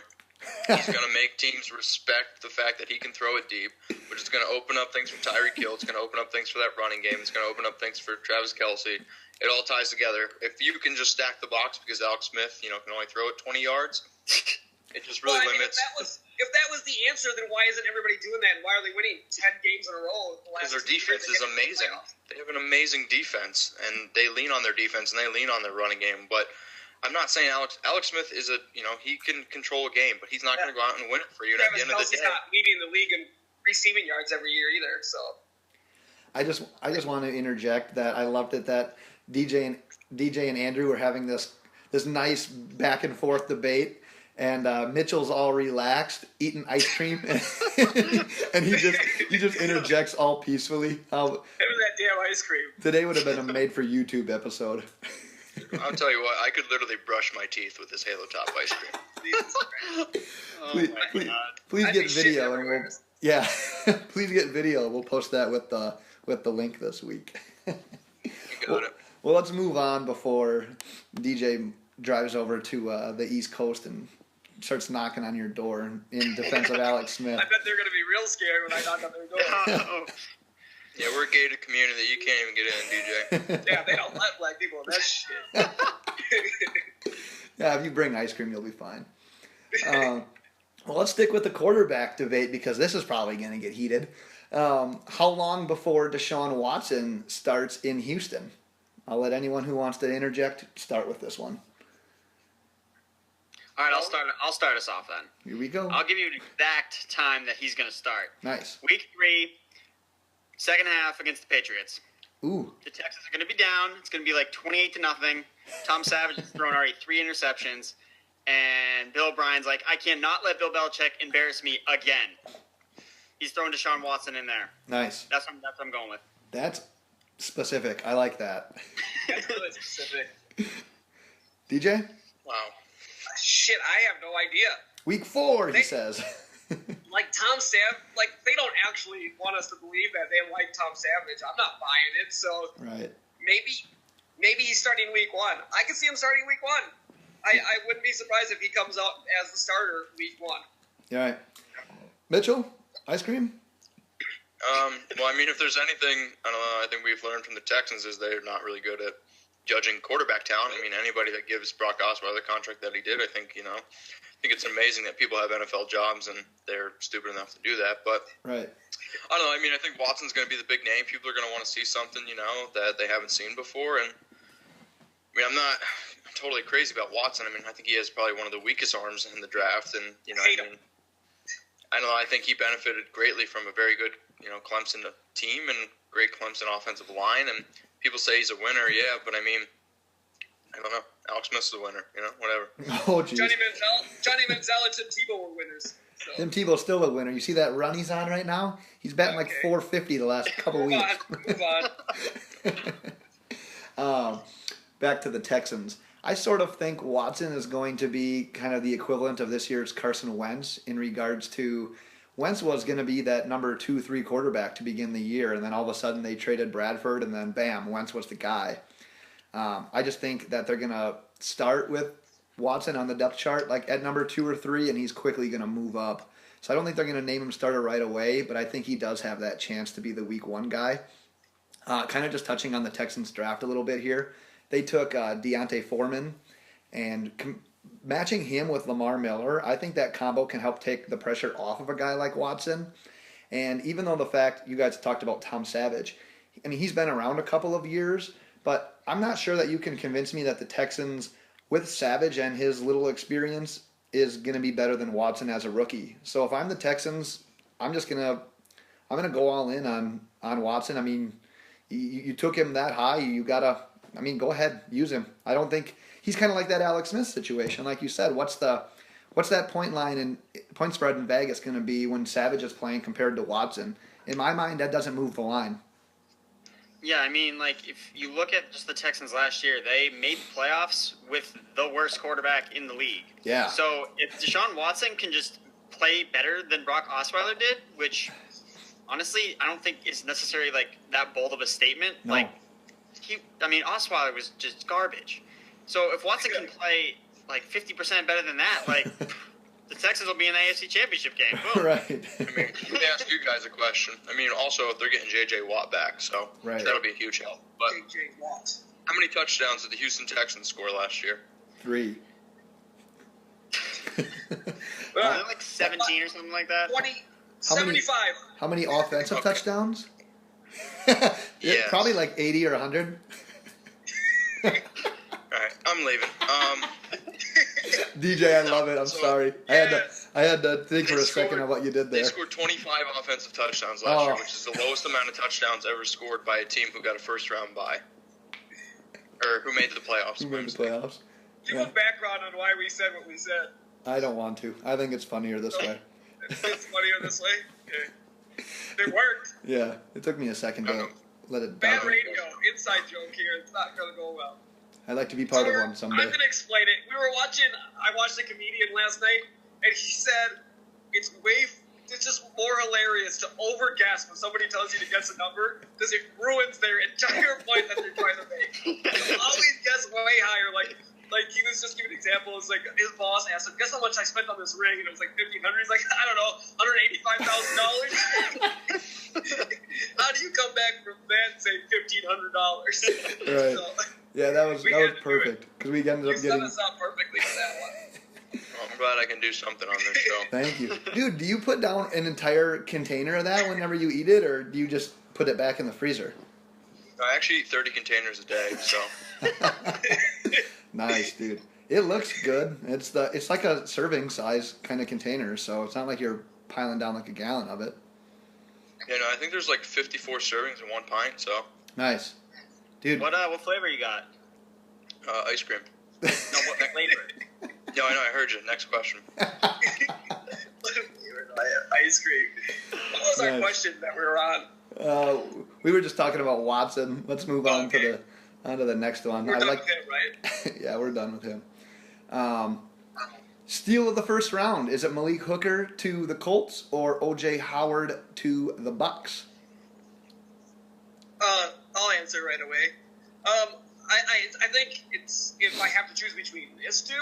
He's going to make teams respect the fact that he can throw it deep, which is going to open up things for Tyreek Hill. It's going to open up things for that running game. It's going to open up things for Travis Kelce. It all ties together. If you can just stack the box because Alex Smith, can only throw it 20 yards, it just really limits. If that was the answer, then why isn't everybody doing that? And why are they winning 10 games in a row? Because their defense is amazing. They have an amazing defense, and they lean on their defense, and they lean on their running game. But I'm not saying Alex Smith is he can control a game, but he's not going to go out and win it for you. And at the end of the day, not leading the league in receiving yards every year either. So I just want to interject that I loved it that DJ and Andrew were having this nice back and forth debate. And Mitchell's all relaxed, eating ice cream, and he just interjects all peacefully. It was that damn ice cream. Today would have been a made-for-YouTube episode. I'll tell you what, I could literally brush my teeth with this Halo Top ice cream. Please get video, and please get video. We'll post that with the link this week. You got it. Well, let's move on before DJ drives over to the East Coast and starts knocking on your door in defense of Alex Smith. I bet they're going to be real scared when I knock on their door. Yeah, we're a gated community. You can't even get in, DJ. Yeah, they don't let black people in that shit. Yeah, if you bring ice cream, you'll be fine. Well, let's stick with the quarterback debate because this is probably going to get heated. How long before Deshaun Watson starts in Houston? I'll let anyone who wants to interject start with this one. All right, I'll start us off then. Here we go. I'll give you an exact time that he's going to start. Nice. Week 3, second half against the Patriots. Ooh. The Texans are going to be down. It's going to be like 28-0. Tom Savage has thrown already 3 interceptions. And Bill O'Brien's like, I cannot let Bill Belichick embarrass me again. He's throwing Deshaun Watson in there. Nice. That's what I'm going with. That's specific. I like that. That's really specific. DJ? Wow. Shit, I have no idea. Week 4, he says. Like Tom Savage, like they don't actually want us to believe that they like Tom Savage. I'm not buying it. So Right. maybe he's starting week 1. I can see him starting week 1. I wouldn't be surprised if he comes out as the starter week 1. All right. Mitchell, ice cream? Well, I mean, if there's anything, I don't know, I think we've learned from the Texans is they're not really good at judging quarterback talent. I mean, anybody that gives Brock Osweiler the contract that he did, I think it's amazing that people have NFL jobs and they're stupid enough to do that. But Right. I don't know. I mean, I think Watson's going to be the big name. People are going to want to see something, that they haven't seen before. And I mean, I'm not totally crazy about Watson. I mean, I think he has probably one of the weakest arms in the draft. And, I don't know. I think he benefited greatly from a very good, Clemson team and great Clemson offensive line. And people say he's a winner, yeah, but I mean, I don't know. Alex Smith's the winner, whatever. Oh, geez. Johnny Manziel and Tim Tebow were winners. So. Tim Tebow's still a winner. You see that run he's on right now? He's batting like 450 the last couple weeks. Move on. Back to the Texans. I sort of think Watson is going to be kind of the equivalent of this year's Carson Wentz in regards to Wentz was going to be that number 2-3 quarterback to begin the year, and then all of a sudden they traded Bradford, and then bam, Wentz was the guy. I just think that they're going to start with Watson on the depth chart like at number 2 or 3, and he's quickly going to move up. So I don't think they're going to name him starter right away, but I think he does have that chance to be the week 1 guy. Kind of just touching on the Texans draft a little bit here. They took Deontay Foreman, and matching him with Lamar Miller, I think that combo can help take the pressure off of a guy like Watson. And even though the fact you guys talked about Tom Savage, I mean, he's been around a couple of years, but I'm not sure that you can convince me that the Texans, with Savage and his little experience, is going to be better than Watson as a rookie. So if I'm the Texans, I'm gonna go all in on Watson. I mean, you took him that high, go ahead, use him. I don't think he's kind of like that Alex Smith situation, like you said. What's that point spread in Vegas going to be when Savage is playing compared to Watson? In my mind, that doesn't move the line. Yeah, I mean, like, if you look at just the Texans last year, they made the playoffs with the worst quarterback in the league. Yeah. So if Deshaun Watson can just play better than Brock Osweiler did, which, honestly, I don't think is necessarily, like, that bold of a statement. No. Like, Osweiler was just garbage. So if Watson can play, like, 50% better than that, like, the Texans will be in the AFC Championship game. Boom. Right. I mean, let me ask you guys a question. I mean, also, they're getting J.J. Watt back, so that'll be a huge help. But J.J. Watt. how many touchdowns did the Houston Texans score last year? 3. Like 17 or something like that. 75. How many offensive touchdowns? Yes. Probably like 80 or 100. All right, I'm leaving. DJ, I love it. I'm sorry. Yes. I had to think for a second of what you did there. They scored 25 offensive touchdowns last year, which is the lowest amount of touchdowns ever scored by a team who got a first-round bye. Or who made the playoffs. Who made the playoffs? Give a background on why we said what we said. I don't want to. I think it's funnier this way. It's funnier this way? Okay. It worked. Yeah, it took me a second to let it Bad down. radio. Inside joke here. It's not going to go well. I'd like to be part of one someday. I'm going to explain it. I watched a comedian last night, and he said it's just more hilarious to overguess when somebody tells you to guess a number because it ruins their entire point that they're trying to make. So always guess way higher. Like he was just giving examples. Like his boss asked him, "Guess how much I spent on this ring?" And it was like $1,500. He's like, "I don't know, $185,000." How do you come back from that and say $1,500? Right. So, yeah, that was perfect because we ended up you set getting. us up perfectly for that one. Well, I'm glad I can do something on this show. Thank you. Dude, do you put down an entire container of that whenever you eat it, or do you just put it back in the freezer? I actually eat 30 containers a day, so. Nice, dude. It looks good. It's like a serving size kind of container, so it's not like you're piling down like a gallon of it. Yeah, no, I think there's like 54 servings in 1 pint, so. Nice. Dude. What flavor you got? Ice cream. No, what flavor? No, I know, I heard you. Next question. Ice cream. What was our question that we were on? We were just talking about Watson. Let's move on to the next one. We're done with him, right? Yeah, we're done with him. Steal of the first round. Is it Malik Hooker to the Colts or O.J. Howard to the Bucks? I'll answer right away. I think it's, if I have to choose between these two,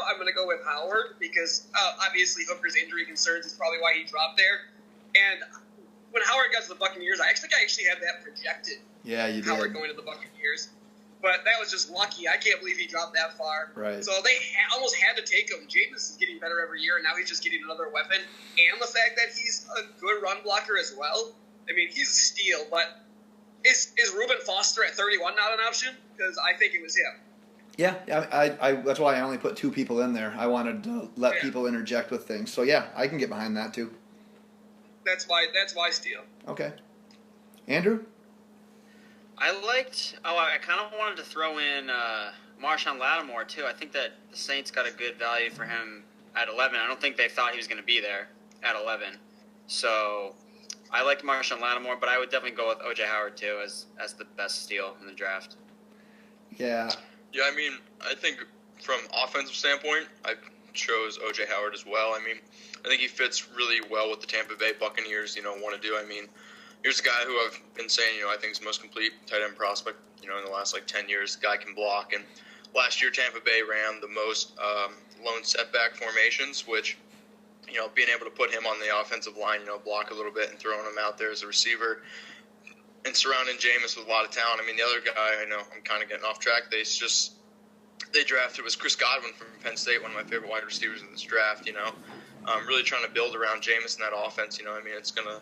I'm going to go with Howard because obviously Hooker's injury concerns is probably why he dropped there. And when Howard got to the Buccaneers, I actually had that projected. Yeah, you did. Howard going to the Buccaneers. But that was just lucky. I can't believe he dropped that far. Right. So they almost had to take him. Jameis is getting better every year, and now he's just getting another weapon. And the fact that he's a good run blocker as well. I mean, he's a steal, but is Reuben Foster at 31 not an option? Because I think it was him. Yeah, I that's why I only put 2 people in there. I wanted to let people interject with things. So, yeah, I can get behind that, too. That's why steal. Okay. Andrew? I kind of wanted to throw in Marshawn Lattimore, too. I think that the Saints got a good value for him at 11. I don't think they thought he was going to be there at 11. So I liked Marshawn Lattimore, but I would definitely go with O.J. Howard, too, as the best steal in the draft. Yeah. Yeah, I mean, I think from offensive standpoint, I chose O.J. Howard as well. I mean, I think he fits really well with the Tampa Bay Buccaneers, want to do. I mean, here's a guy who I've been saying, I think is the most complete tight end prospect, in the last 10 years. The guy can block. And last year, Tampa Bay ran the most lone setback formations, which, being able to put him on the offensive line, block a little bit and throwing him out there as a receiver and surrounding Jameis with a lot of talent. I mean, the other guy, I know I'm kind of getting off track, they drafted was Chris Godwin from Penn State, one of my favorite wide receivers in this draft, really trying to build around Jameis in that offense, I mean, it's going to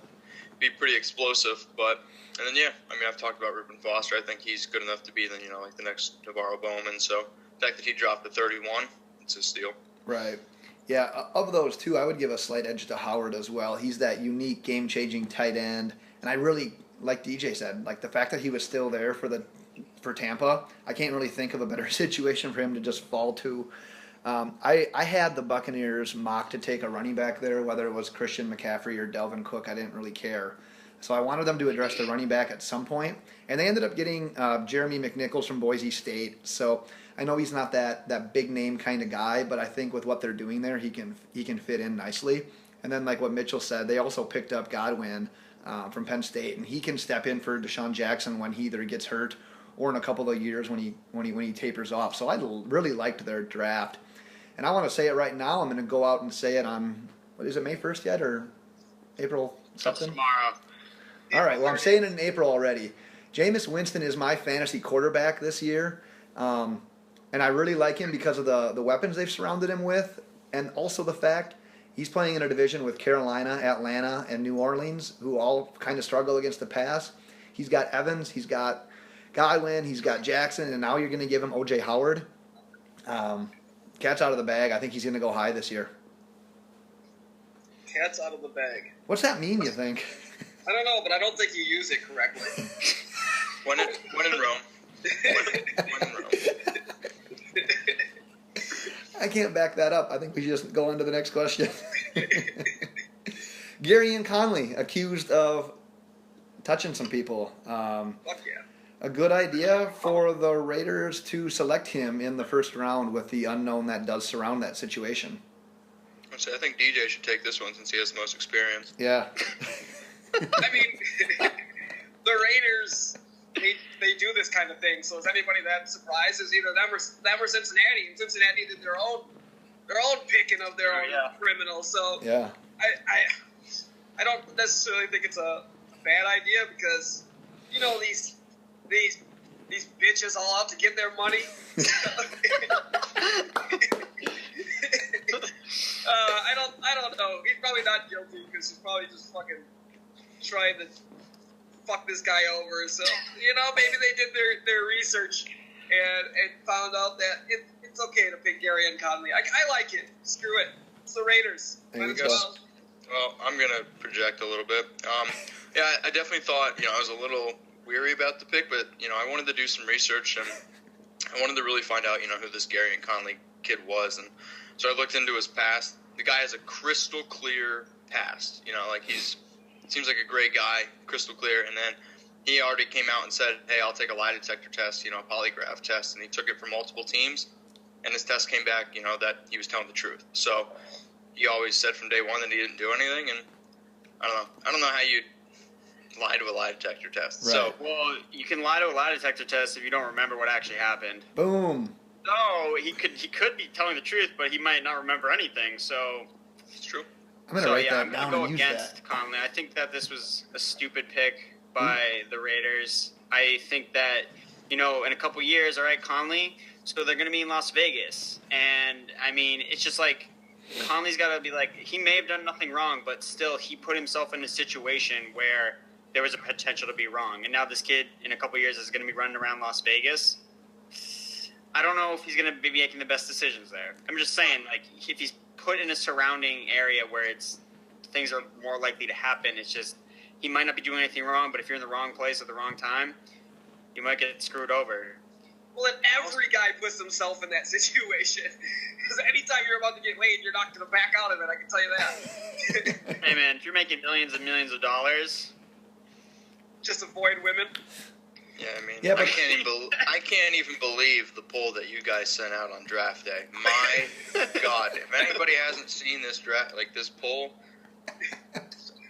be pretty explosive, and then, I've talked about Reuben Foster. I think he's good enough to be then, like the next Navarro Bowman. So the fact that he dropped to 31, it's a steal. Right. Yeah, of those two, I would give a slight edge to Howard as well. He's that unique, game-changing tight end, and I really, like DJ said, like the fact that he was still there for Tampa, I can't really think of a better situation for him to just fall to. I had the Buccaneers mock to take a running back there, whether it was Christian McCaffrey or Delvin Cook. I didn't really care. So I wanted them to address the running back at some point, and they ended up getting Jeremy McNichols from Boise State. So I know he's not that big name kind of guy, but I think with what they're doing there, he can fit in nicely. And then like what Mitchell said, they also picked up Godwin from Penn State, and he can step in for Deshaun Jackson when he either gets hurt or in a couple of years when he tapers off. So I really liked their draft. And I want to say it right now. I'm going to go out and say it on, what is it, May 1st yet or April something? Tomorrow. All right, well, I'm saying it in April already. Jameis Winston is my fantasy quarterback this year. And I really like him because of the weapons they've surrounded him with, and also the fact he's playing in a division with Carolina, Atlanta, and New Orleans, who all kind of struggle against the pass. He's got Evans, he's got Godwin, he's got Jackson, and now you're going to give him O.J. Howard. Cat's out of the bag. I think he's going to go high this year. Cat's out of the bag. What's that mean, you think? I don't know, but I don't think you use it correctly. When in Rome. When in Rome. I can't back that up. I think we should just go on to the next question. Gary and Conley accused of touching some people. Fuck yeah. A good idea for the Raiders to select him in the first round with the unknown that does surround that situation. I think DJ should take this one since he has the most experience. Yeah. I mean, the Raiders, they do this kind of thing. So is anybody that surprised? Is either them or Cincinnati? And Cincinnati did their own picking of their own criminals. So yeah, I don't necessarily think it's a bad idea because these bitches all out to get their money. I don't know. He's probably not guilty because he's probably just fucking trying to fuck this guy over. So, maybe they did their research and found out that it's okay to pick Gary and Conley. I like it. Screw it. It's the Raiders. Well, I'm going to project a little bit. I definitely thought, I was a little weary about the pick, but, I wanted to do some research, and I wanted to really find out, who this Gary and Conley kid was. And so I looked into his past. The guy has a crystal clear past. Seems like a great guy, crystal clear. And then he already came out and said, hey, I'll take a lie detector test, a polygraph test. And he took it for multiple teams. And his test came back, that he was telling the truth. So he always said from day one that he didn't do anything. And I don't know how you lie to a lie detector test. Right. So, well, you can lie to a lie detector test if you don't remember what actually happened. Boom. No, he could be telling the truth, but he might not remember anything. So it's true. I'm gonna write that I'm down gonna go and use against that. Conley. I think that this was a stupid pick by the Raiders. I think that in a couple years, all right, Conley. So they're gonna be in Las Vegas, and I mean, it's just like Conley's got to be like, he may have done nothing wrong, but still, he put himself in a situation where there was a potential to be wrong. And now this kid, in a couple years, is going to be running around Las Vegas. I don't know if he's going to be making the best decisions there. I'm just saying, if he's put in a surrounding area where things are more likely to happen, it's just, he might not be doing anything wrong, but if you're in the wrong place at the wrong time, you might get screwed over. Well, then every guy puts himself in that situation. Because anytime you're about to get laid, you're not going to back out of it, I can tell you that. Hey, man, if you're making millions and millions of dollars... Just avoid women? Yeah, I mean, Yeah, but... I can't even believe the poll that you guys sent out on draft day. My God, if anybody hasn't seen this this poll,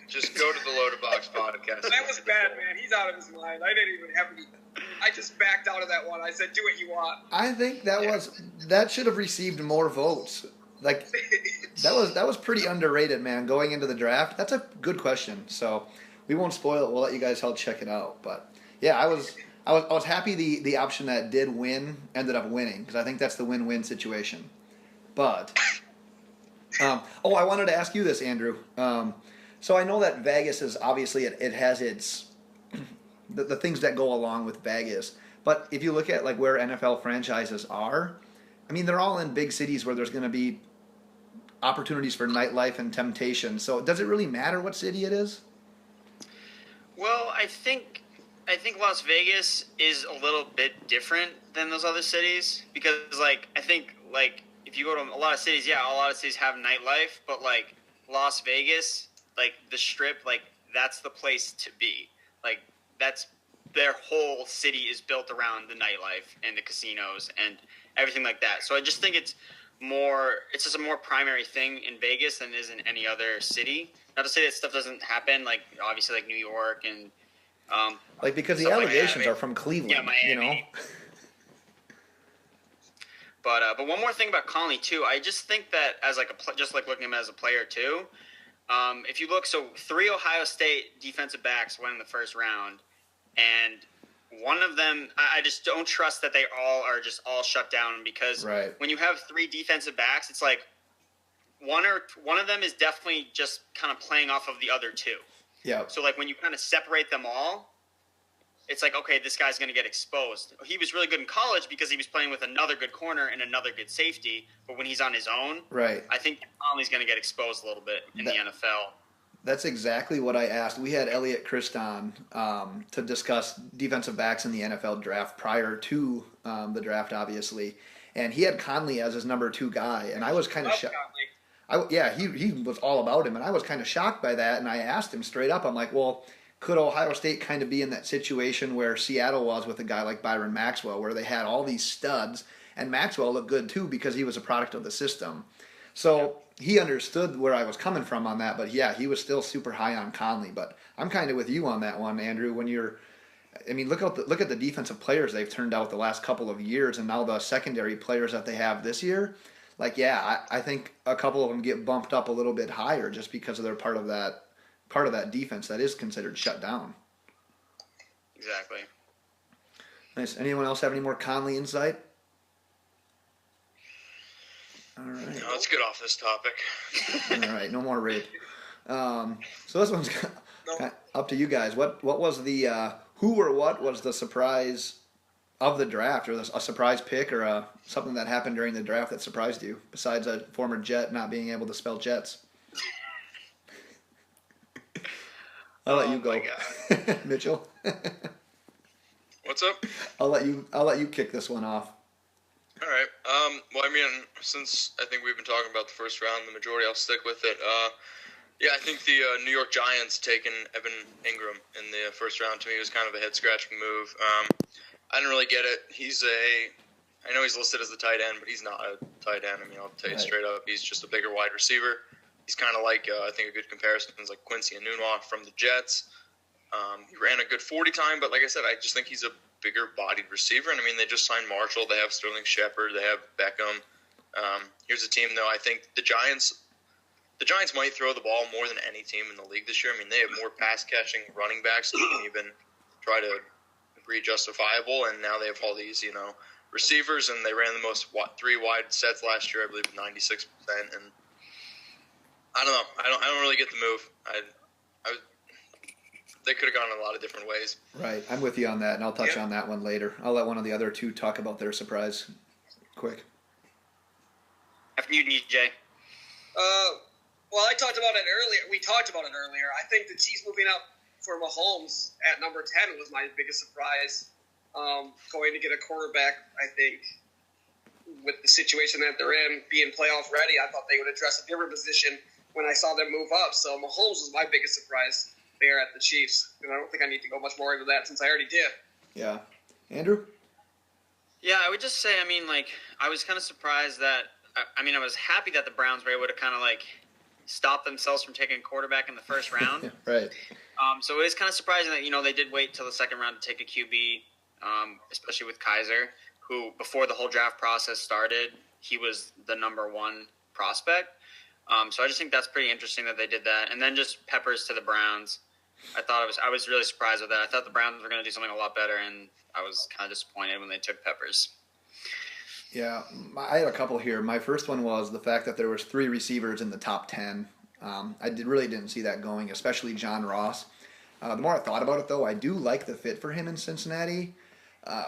just go to the Loaded Box podcast. That was bad, man. He's out of his mind. I didn't even have any... I just backed out of that one. I said, do what you want. I think that should have received more votes. That was pretty underrated, man. Going into the draft, that's a good question. So we won't spoil it. We'll let you guys all check it out. But yeah, I was happy the option that did win ended up winning, because I think that's the win-win situation. But I wanted to ask you this, Andrew. So I know that Vegas is obviously it has its the things that go along with Vegas. But if you look at where NFL franchises are, I mean, they're all in big cities where there's going to be opportunities for nightlife and temptation. So does it really matter what city it is? Well, I think Las Vegas is a little bit different than those other cities, because I think if you go to a lot of cities, a lot of cities have nightlife, but Las Vegas, the Strip, that's the place to be. That's their whole city is built around the nightlife and the casinos and everything like that. So I just think it's just a more primary thing in Vegas than it is in any other city. Not to say that stuff doesn't happen, obviously New York and because the allegations are from Cleveland, yeah, Miami. But one more thing about Conley too, I just think that as just looking at him as a player too. If you look, so 3 Ohio State defensive backs went in the first round, and one of them, I just don't trust that they are all shut down, because when you have 3 defensive backs, it's one of them is definitely just kind of playing off of the other 2. Yeah. So when you kind of separate them all, it's okay, this guy's going to get exposed. He was really good in college because he was playing with another good corner and another good safety. But when he's on his own, I think Conley's going to get exposed a little bit in the NFL. That's exactly what I asked. We had Elliot Christ on to discuss defensive backs in the NFL draft prior to the draft, obviously. And he had Conley as his number 2 guy. And I was kind of shocked. He was all about him. And I was kind of shocked by that. And I asked him straight up, I'm like, well, could Ohio State kind of be in that situation where Seattle was with a guy like Byron Maxwell, where they had all these studs, and Maxwell looked good too because he was a product of the system. So he understood where I was coming from on that, but yeah, he was still super high on Conley. But I'm kind of with you on that one, Andrew. Look at the defensive players they've turned out the last couple of years, and now the secondary players that they have this year. I think a couple of them get bumped up a little bit higher just because they're part of that defense that is considered shut down. Exactly. Nice. Anyone else have any more Conley insight? All right. No, let's get off this topic. All right, no more rape. So this one's up to you guys. What was the who or what was the surprise of the draft, or a surprise pick, or something that happened during the draft that surprised you, besides a former Jet not being able to spell Jets? I'll let you go, Mitchell. What's up? I'll let you kick this one off. All right. Well, I mean, since I think we've been talking about the first round, the majority, I'll stick with it. Yeah, I think the New York Giants taking Evan Ingram in the first round to me was kind of a head-scratching move. I didn't really get it. I know he's listed as the tight end, but he's not a tight end. I mean, I'll tell you straight up, he's just a bigger wide receiver. He's kind of like, I think a good comparison is like Quincy Enunwa from the Jets. He ran a good 40 time, but like I said, I just think he's a bigger-bodied receiver. And, I mean, they just signed Marshall. They have Sterling Shepard. They have Beckham. Here's a team, though. I think the Giants might throw the ball more than any team in the league this year. I mean, they have more pass-catching running backs than you can even try to agree justifiable. And now they have all these, receivers, and they ran the most 3 wide sets last year, I believe, 96%. And I don't know. I don't really get the move. They could have gone in a lot of different ways. Right. I'm with you on that, and I'll touch on that one later. I'll let one of the other two talk about their surprise quick. After you, DJ. Well, I talked about it earlier. We talked about it earlier. I think the Chiefs moving up for Mahomes at number 10 was my biggest surprise. Going to get a quarterback, I think, with the situation that they're in, being playoff ready, I thought they would address a different position when I saw them move up. So Mahomes was my biggest surprise there at the Chiefs. And I don't think I need to go much more into that since I already did. Yeah. Andrew? Yeah, I would just say, I was kind of surprised that, I was happy that the Browns were able to kind of, stop themselves from taking a quarterback in the first round. Right. So it was kind of surprising that, they did wait till the second round to take a QB, especially with Kaiser, who, before the whole draft process started, he was the number one prospect. So I just think that's pretty interesting that they did that. And then just Peppers to the Browns. I was really surprised with that. I thought the Browns were going to do something a lot better, and I was kind of disappointed when they took Peppers. Yeah, I had a couple here. My first one was the fact that there was 3 receivers in the top 10. Really didn't see that going, especially John Ross. The more I thought about it, though, I do like the fit for him in Cincinnati.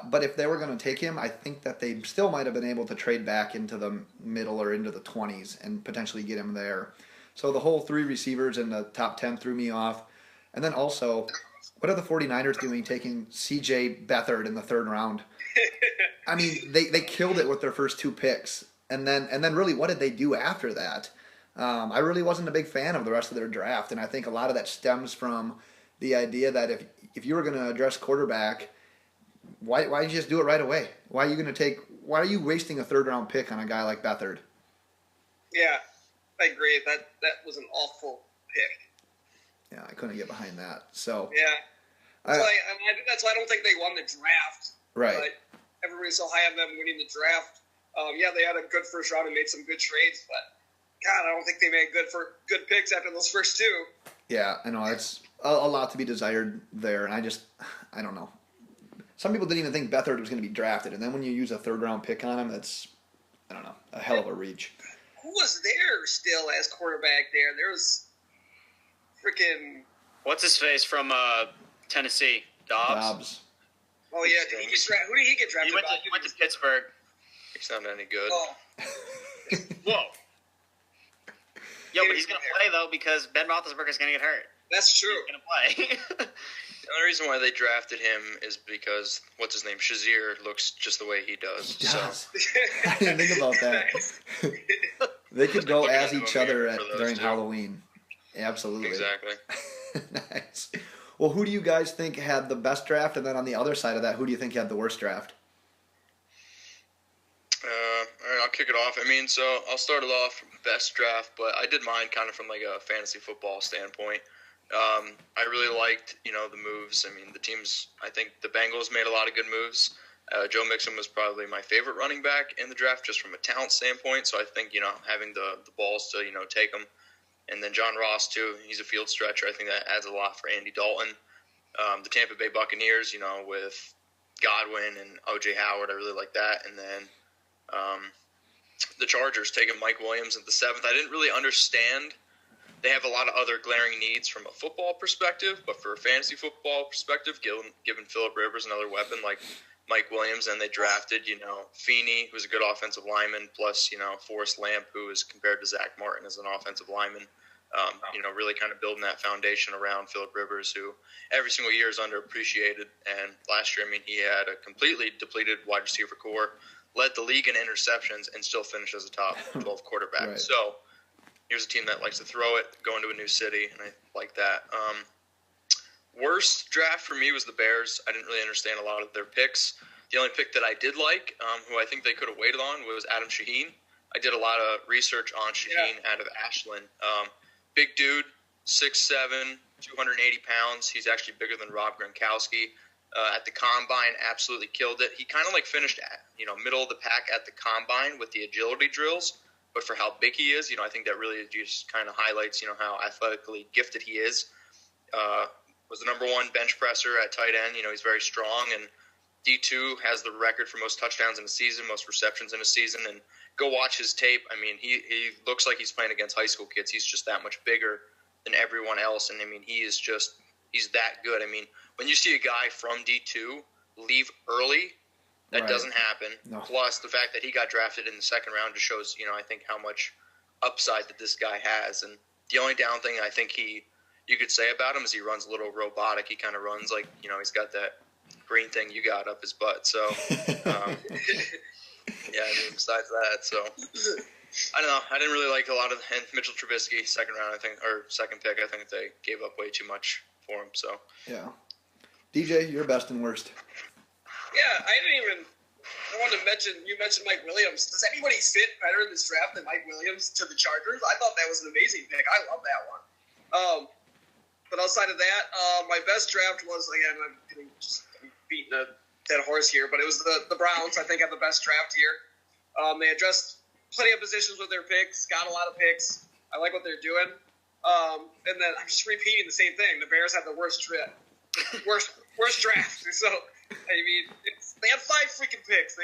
But if they were going to take him, I think that they still might have been able to trade back into the middle or into the 20s and potentially get him there. So the whole 3 receivers in the top 10 threw me off. And then also, what are the 49ers doing taking C.J. Beathard in the 3rd round? I mean, they killed it with their first 2 picks. And then really, what did they do after that? I really wasn't a big fan of the rest of their draft. And I think a lot of that stems from the idea that if you were going to address quarterback, why did you just do it right away? Why are you wasting a 3rd round pick on a guy like Beathard? Yeah, I agree. That was an awful pick. Yeah, I couldn't get behind that. So yeah, that's why I don't think they won the draft. Right. But everybody's so high on them winning the draft. Yeah, they had a good first round and made some good trades, but God, I don't think they made good picks after those first 2. Yeah, I know it's a lot to be desired there, and I don't know. Some people didn't even think Beathard was going to be drafted, and then when you use a 3rd round pick on him, that's, I don't know, a hell of a reach. Who was there still as quarterback there? There was freaking... What's his face from Tennessee? Dobbs. Oh, yeah. Who did he get drafted by? He went to Pittsburgh. He's not any good. Oh. Whoa. Yo, but he's going to play, though, because Ben Roethlisberger's going to get hurt. That's true. He's going to play. The only reason why they drafted him is because, what's his name, Shazier looks just the way he does. He does. I didn't think about that. They could go as each other during Halloween. Absolutely. Exactly. Nice. Well, who do you guys think had the best draft? And then on the other side of that, who do you think had the worst draft? All right, I'll kick it off. So I'll start it off best draft, but I did mine kind of from like a fantasy football standpoint. I really liked, the moves. The teams, I think the Bengals made a lot of good moves. Joe Mixon was probably my favorite running back in the draft just from a talent standpoint. So I think, having the balls to, take him. And then John Ross, too. He's a field stretcher. I think that adds a lot for Andy Dalton. The Tampa Bay Buccaneers, with Godwin and O.J. Howard, I really like that. And then the Chargers taking Mike Williams at the 7th. I didn't really understand. They have a lot of other glaring needs from a football perspective, but for a fantasy football perspective, given Phillip Rivers another weapon like Mike Williams, and they drafted, Feeney, who's a good offensive lineman, plus, Forrest Lamp, who is compared to Zach Martin as an offensive lineman. Really kind of building that foundation around Phillip Rivers, who every single year is underappreciated. And last year, he had a completely depleted wide receiver core, led the league in interceptions, and still finished as a top 12 quarterback. Right. So here's a team that likes to throw it, go into a new city, and I like that. Worst draft for me was the Bears. I didn't really understand a lot of their picks. The only pick that I did like, who I think they could have waited on, was Adam Shaheen. I did a lot of research on Shaheen out of Ashland. Big dude, 6'7", 280 pounds. He's actually bigger than Rob Gronkowski. At the Combine, absolutely killed it. He kind of finished at, middle of the pack at the Combine with the agility drills. But for how big he is, I think that really just kind of highlights, how athletically gifted he is. Was the number 1 bench presser at tight end. He's very strong. And D2 has the record for most touchdowns in a season, most receptions in a season. And go watch his tape. He looks like he's playing against high school kids. He's just that much bigger than everyone else. And, he's that good. When you see a guy from D2 leave early, that doesn't happen. No. Plus, the fact that he got drafted in the second round just shows, I think how much upside that this guy has. And the only down thing I think you could say about him is he runs a little robotic. He kind of runs like, he's got that green thing you got up his butt. So, besides that, so I don't know. I didn't really like a lot of and Mitchell Trubisky, second round, I think, or second pick. I think they gave up way too much for him. So yeah, DJ, your best and worst. Yeah, I wanted to mention, you mentioned Mike Williams. Does anybody fit better in this draft than Mike Williams to the Chargers? I thought that was an amazing pick. I love that one. But outside of that, my best draft was, again, I'm beating a dead horse here, but it was the Browns, I think, had the best draft here. They addressed plenty of positions with their picks, got a lot of picks. I like what they're doing. And then I'm just repeating the same thing. The Bears had the worst draft. So, they had 5 freaking picks.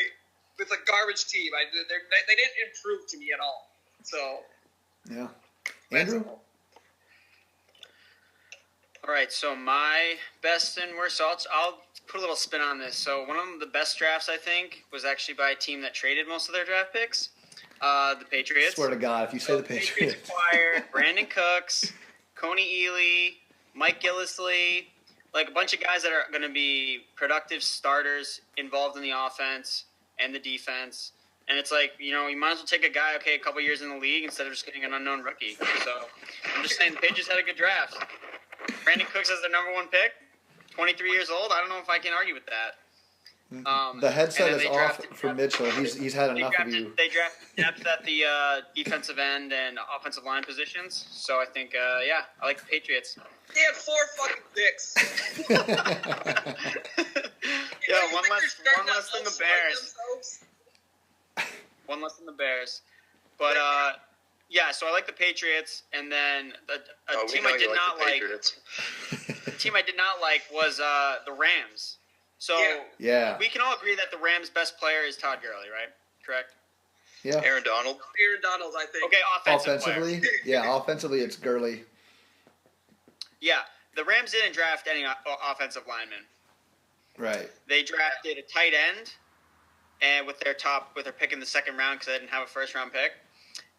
With a garbage team. They didn't improve to me at all. So, yeah. Andrew? All right, so my best and worst, so I'll put a little spin on this. So one of the best drafts, I think, was actually by a team that traded most of their draft picks, the Patriots. I swear to God, if you say the Patriots. Acquired Brandon Cooks, Coney Ely, Mike Gillislee, a bunch of guys that are going to be productive starters involved in the offense and the defense. And it's you might as well take a guy, a couple years in the league instead of just getting an unknown rookie. So I'm just saying the Patriots had a good draft. Brandon Cooks as their number 1 pick, 23 years old. I don't know if I can argue with that. The headset is off for Mitchell. He's had enough of you. They drafted depth at the defensive end and offensive line positions. So I think, I like the Patriots. They had 4 fucking picks. One less than the Bears. One less than the Bears. But, so I like the Patriots, and then a team I did not like. The team I did not like was the Rams. So we can all agree that the Rams' best player is Todd Gurley, right? Correct? Yeah. Aaron Donald, I think. Okay, offensively. Offensively it's Gurley. Yeah, the Rams didn't draft any offensive linemen. Right. They drafted a tight end, and with their pick in the second round because they didn't have a first round pick.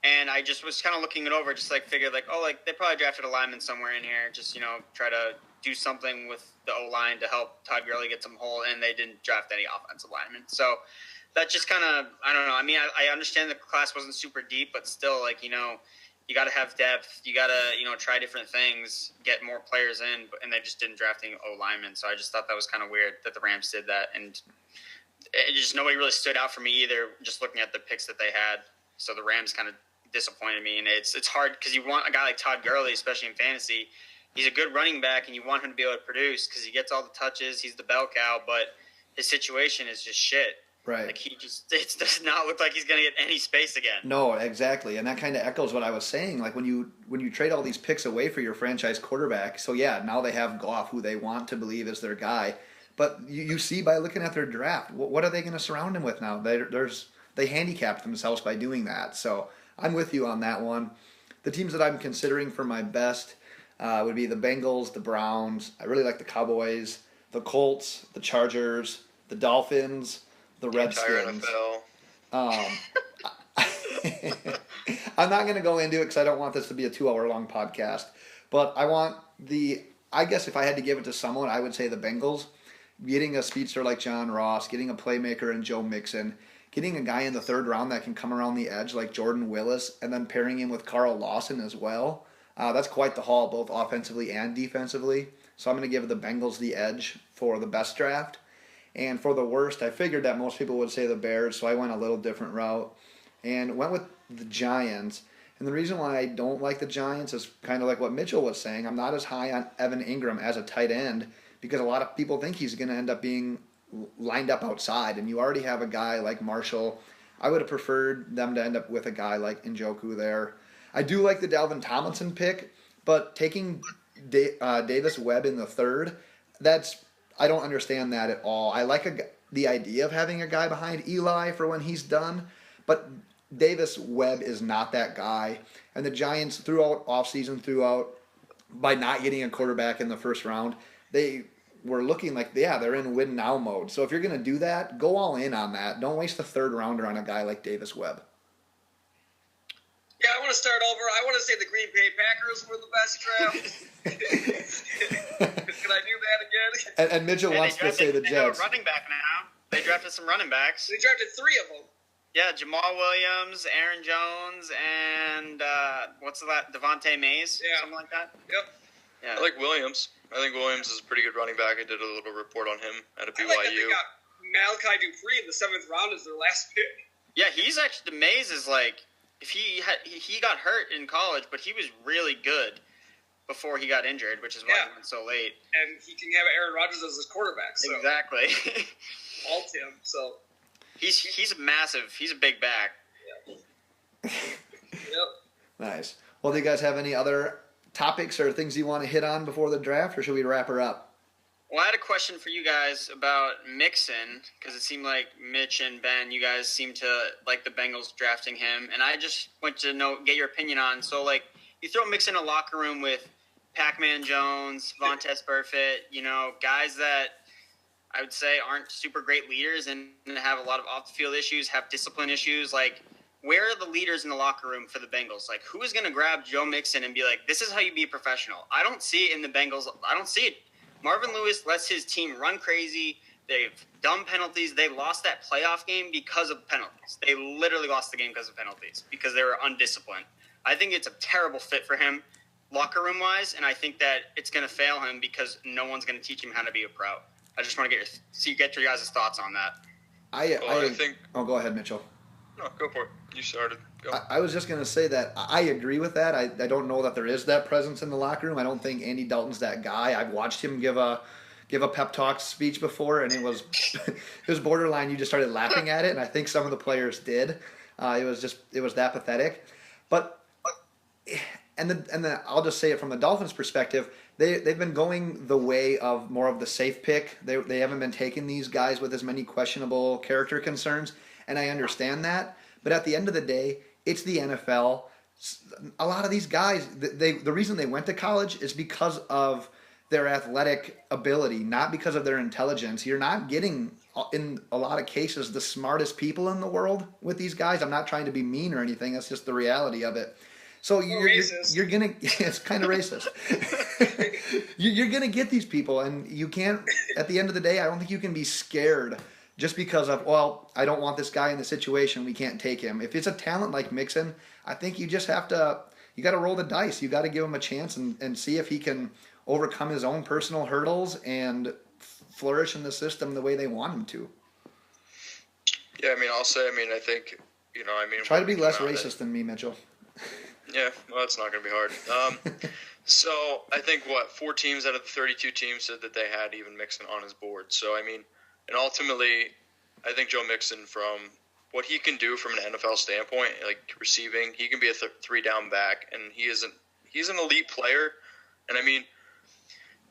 And I just was kind of looking it over, just figured they probably drafted a lineman somewhere in here, just try to do something with the O-line to help Todd Gurley get some hole, and they didn't draft any offensive linemen. So that just kind of, I don't know. I understand the class wasn't super deep, but still, you got to have depth. You got to, try different things, get more players in, and they just didn't draft any O-linemen. So I just thought that was kind of weird that the Rams did that, and it just nobody really stood out for me either, just looking at the picks that they had. So the Rams kind of disappointed me, and it's hard because you want a guy like Todd Gurley, especially in fantasy. He's a good running back, and you want him to be able to produce because he gets all the touches. He's the bell cow, but his situation is just shit. Right. It does not look like he's going to get any space again. No, exactly, and that kind of echoes what I was saying. When you trade all these picks away for your franchise quarterback, so now they have Goff, who they want to believe is their guy. But you see by looking at their draft, what are they going to surround him with now? There's they handicapped themselves by doing that. So I'm with you on that one. The teams that I'm considering for my best would be the Bengals, the Browns. I really like the Cowboys, the Colts, the Chargers, the Dolphins, the Redskins. I'm not going to go into it because I don't want this to be a 2-hour-long podcast. But I guess if I had to give it to someone, I would say the Bengals. Getting a speedster like John Ross, getting a playmaker in Joe Mixon, getting a guy in the third round that can come around the edge like Jordan Willis, and then pairing him with Carl Lawson as well. That's quite the haul, both offensively and defensively. So I'm going to give the Bengals the edge for the best draft. And for the worst, I figured that most people would say the Bears, so I went a little different route and went with the Giants. And the reason why I don't like the Giants is kind of like what Mitchell was saying. I'm not as high on Evan Ingram as a tight end because a lot of people think he's going to end up being lined up outside. And you already have a guy like Marshall. I would have preferred them to end up with a guy like Njoku there. I do like the Dalvin Tomlinson pick, but taking Davis Webb in the third, I don't understand that at all. I like the idea of having a guy behind Eli for when he's done, but Davis Webb is not that guy. And the Giants throughout by not getting a quarterback in the first round, they were looking like, they're in win now mode. So if you're going to do that, go all in on that. Don't waste the third rounder on a guy like Davis Webb. Yeah, I want to start over. I want to say the Green Bay Packers were the best draft. Can I do that again? And Mitchell wants to say the Jets. They have a running back now. They drafted some running backs. They drafted 3 of them. Yeah, Jamal Williams, Aaron Jones, and what's that? Devontae Mays? Yeah. Something like that? Yep. Yeah. I like Williams. I think Williams is a pretty good running back. I did a little report on him at a BYU. I like that they got Malachi Dupree in the 7th round as their last pick. Yeah, he's actually, the Mays is like, if he got hurt in college, but he was really good before he got injured, which is why he went so late. And he can have Aaron Rodgers as his quarterback. So. Exactly. Alt him, so. He's massive. He's a big back. Yeah. Yep. Nice. Well, do you guys have any other topics or things you want to hit on before the draft, or should we wrap her up? Well, I had a question for you guys about Mixon, because it seemed like Mitch and Ben, you guys seem to like the Bengals drafting him, and I just want to get your opinion on. So, like, you throw Mixon in a locker room with Pac-Man Jones, Vontaze Burfict, guys that I would say aren't super great leaders and have a lot of off-the-field issues, have discipline issues. Like, where are the leaders in the locker room for the Bengals? Like, who is going to grab Joe Mixon and be like, this is how you be a professional? I don't see it in the Bengals. I don't see it. Marvin Lewis lets his team run crazy. They've dumb penalties. They lost that playoff game because of penalties. They literally lost the game because of penalties, because they were undisciplined. I think it's a terrible fit for him locker room-wise, and I think that it's going to fail him because no one's going to teach him how to be a pro. I just want to get your guys' thoughts on that. I think. Oh, go ahead, Mitchell. No, go for it. You started. Go. I was just going to say that I agree with that. I don't know that there is that presence in the locker room. I don't think Andy Dalton's that guy. I've watched him give a pep talk speech before, and it was borderline. You just started laughing at it, and I think some of the players did. It was that pathetic. But I'll just say it from the Dolphins' perspective. They've been going the way of more of the safe pick. They haven't been taking these guys with as many questionable character concerns, and I understand that. But at the end of the day, it's the NFL. A lot of these guys, the reason they went to college is because of their athletic ability, not because of their intelligence. You're not getting, in a lot of cases, the smartest people in the world with these guys. I'm not trying to be mean or anything. That's just the reality of it. So you're gonna it's kind of racist. You're gonna get these people, and you can't. At the end of the day, I don't think you can be scared just because of, well, I don't want this guy in the situation. We can't take him. If it's a talent like Mixon, I think you just have to. You got to roll the dice. You got to give him a chance and see if he can overcome his own personal hurdles and flourish in the system the way they want him to. Yeah, I think try to be less racist than me, Mitchell. Yeah, well, that's not going to be hard. So I think, 4 teams out of the 32 teams said that they had even Mixon on his board. So, and ultimately, I think Joe Mixon, from what he can do from an NFL standpoint, like receiving, he can be a 3-down back, and he's an elite player. And,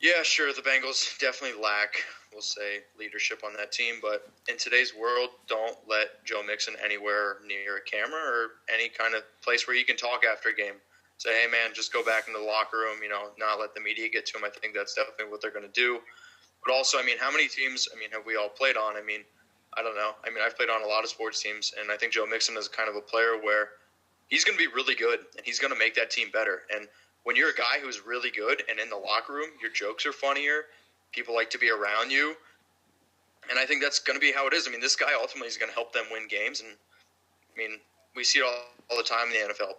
Yeah, sure. The Bengals definitely lack, we'll say, leadership on that team. But in today's world, don't let Joe Mixon anywhere near a camera or any kind of place where you can talk after a game. Say, hey, man, just go back into the locker room, not let the media get to him. I think that's definitely what they're going to do. But also, how many teams, have we all played on? I don't know. I've played on a lot of sports teams, and I think Joe Mixon is kind of a player where he's going to be really good, and he's going to make that team better. And when you're a guy who's really good and in the locker room, your jokes are funnier, people like to be around you, and I think that's going to be how it is. This guy ultimately is going to help them win games, and we see it all the time in the NFL.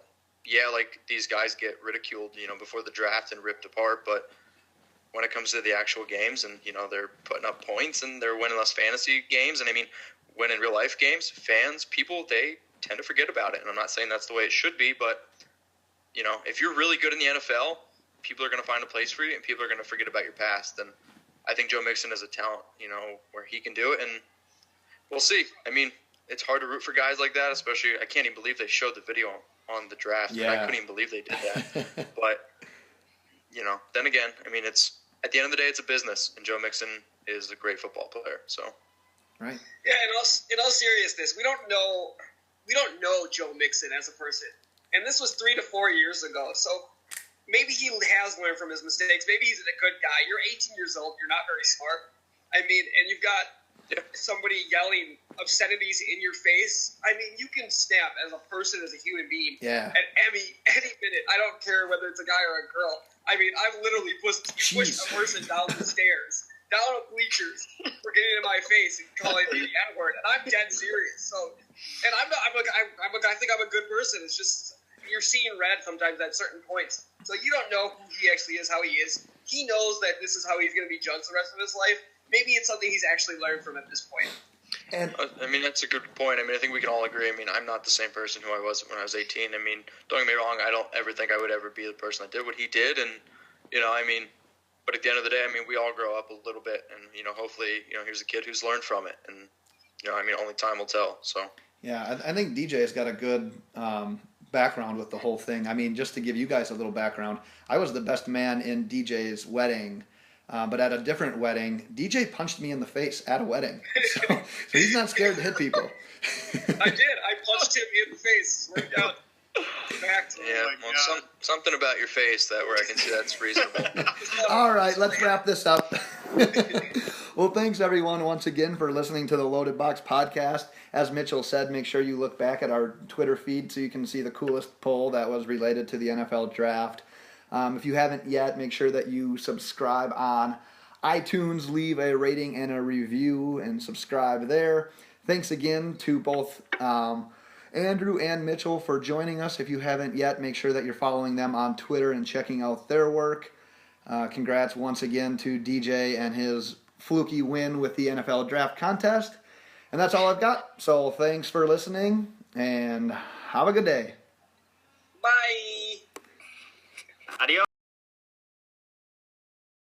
Yeah, like these guys get ridiculed, before the draft and ripped apart, but when it comes to the actual games and, they're putting up points and they're winning less fantasy games, and when in real life games, fans, people, they tend to forget about it, and I'm not saying that's the way it should be, but if you're really good in the NFL, people are going to find a place for you, and people are going to forget about your past. And I think Joe Mixon has a talent, where he can do it, and we'll see. It's hard to root for guys like that, especially I can't even believe they showed the video on the draft. Yeah. I couldn't even believe they did that. But, then again, it's at the end of the day, it's a business, and Joe Mixon is a great football player. So, right. Yeah, in all seriousness, we don't know Joe Mixon as a person. And this was 3 to 4 years ago, so maybe he has learned from his mistakes. Maybe he's a good guy. You're 18 years old. You're not very smart. And you've got somebody yelling obscenities in your face. You can snap as a person, as a human being. Yeah. At any minute. I don't care whether it's a guy or a girl. I've literally pushed a person down the stairs, down the bleachers, for getting in my face and calling me the N-word. And I'm dead serious. So, and I think I'm a good person. It's just you're seeing red sometimes at certain points. So you don't know who he actually is, how he is. He knows that this is how he's going to be judged the rest of his life. Maybe it's something he's actually learned from at this point. And that's a good point. I think we can all agree. I'm not the same person who I was when I was 18. Don't get me wrong. I don't ever think I would ever be the person that did what he did. And, but at the end of the day, we all grow up a little bit. And, hopefully, here's a kid who's learned from it. And, only time will tell. So. Yeah, I think DJ has got a good background with the whole thing. Just to give you guys a little background, I was the best man in DJ's wedding. But at a different wedding, DJ punched me in the face at a wedding. So he's not scared to hit people. I did. I punched him in the face. Right down. Back to something about your face where I can see that's reasonable. All right, let's wrap this up. Well, thanks everyone once again for listening to the Loaded Box podcast. As Mitchell said, make sure you look back at our Twitter feed so you can see the coolest poll that was related to the NFL draft. If you haven't yet, make sure that you subscribe on iTunes, leave a rating and a review, and subscribe there. Thanks again to both Andrew and Mitchell for joining us. If you haven't yet, make sure that you're following them on Twitter and checking out their work. Congrats once again to DJ and his fluky win with the NFL Draft Contest. And that's all I've got. So thanks for listening, and have a good day. Bye. Adios.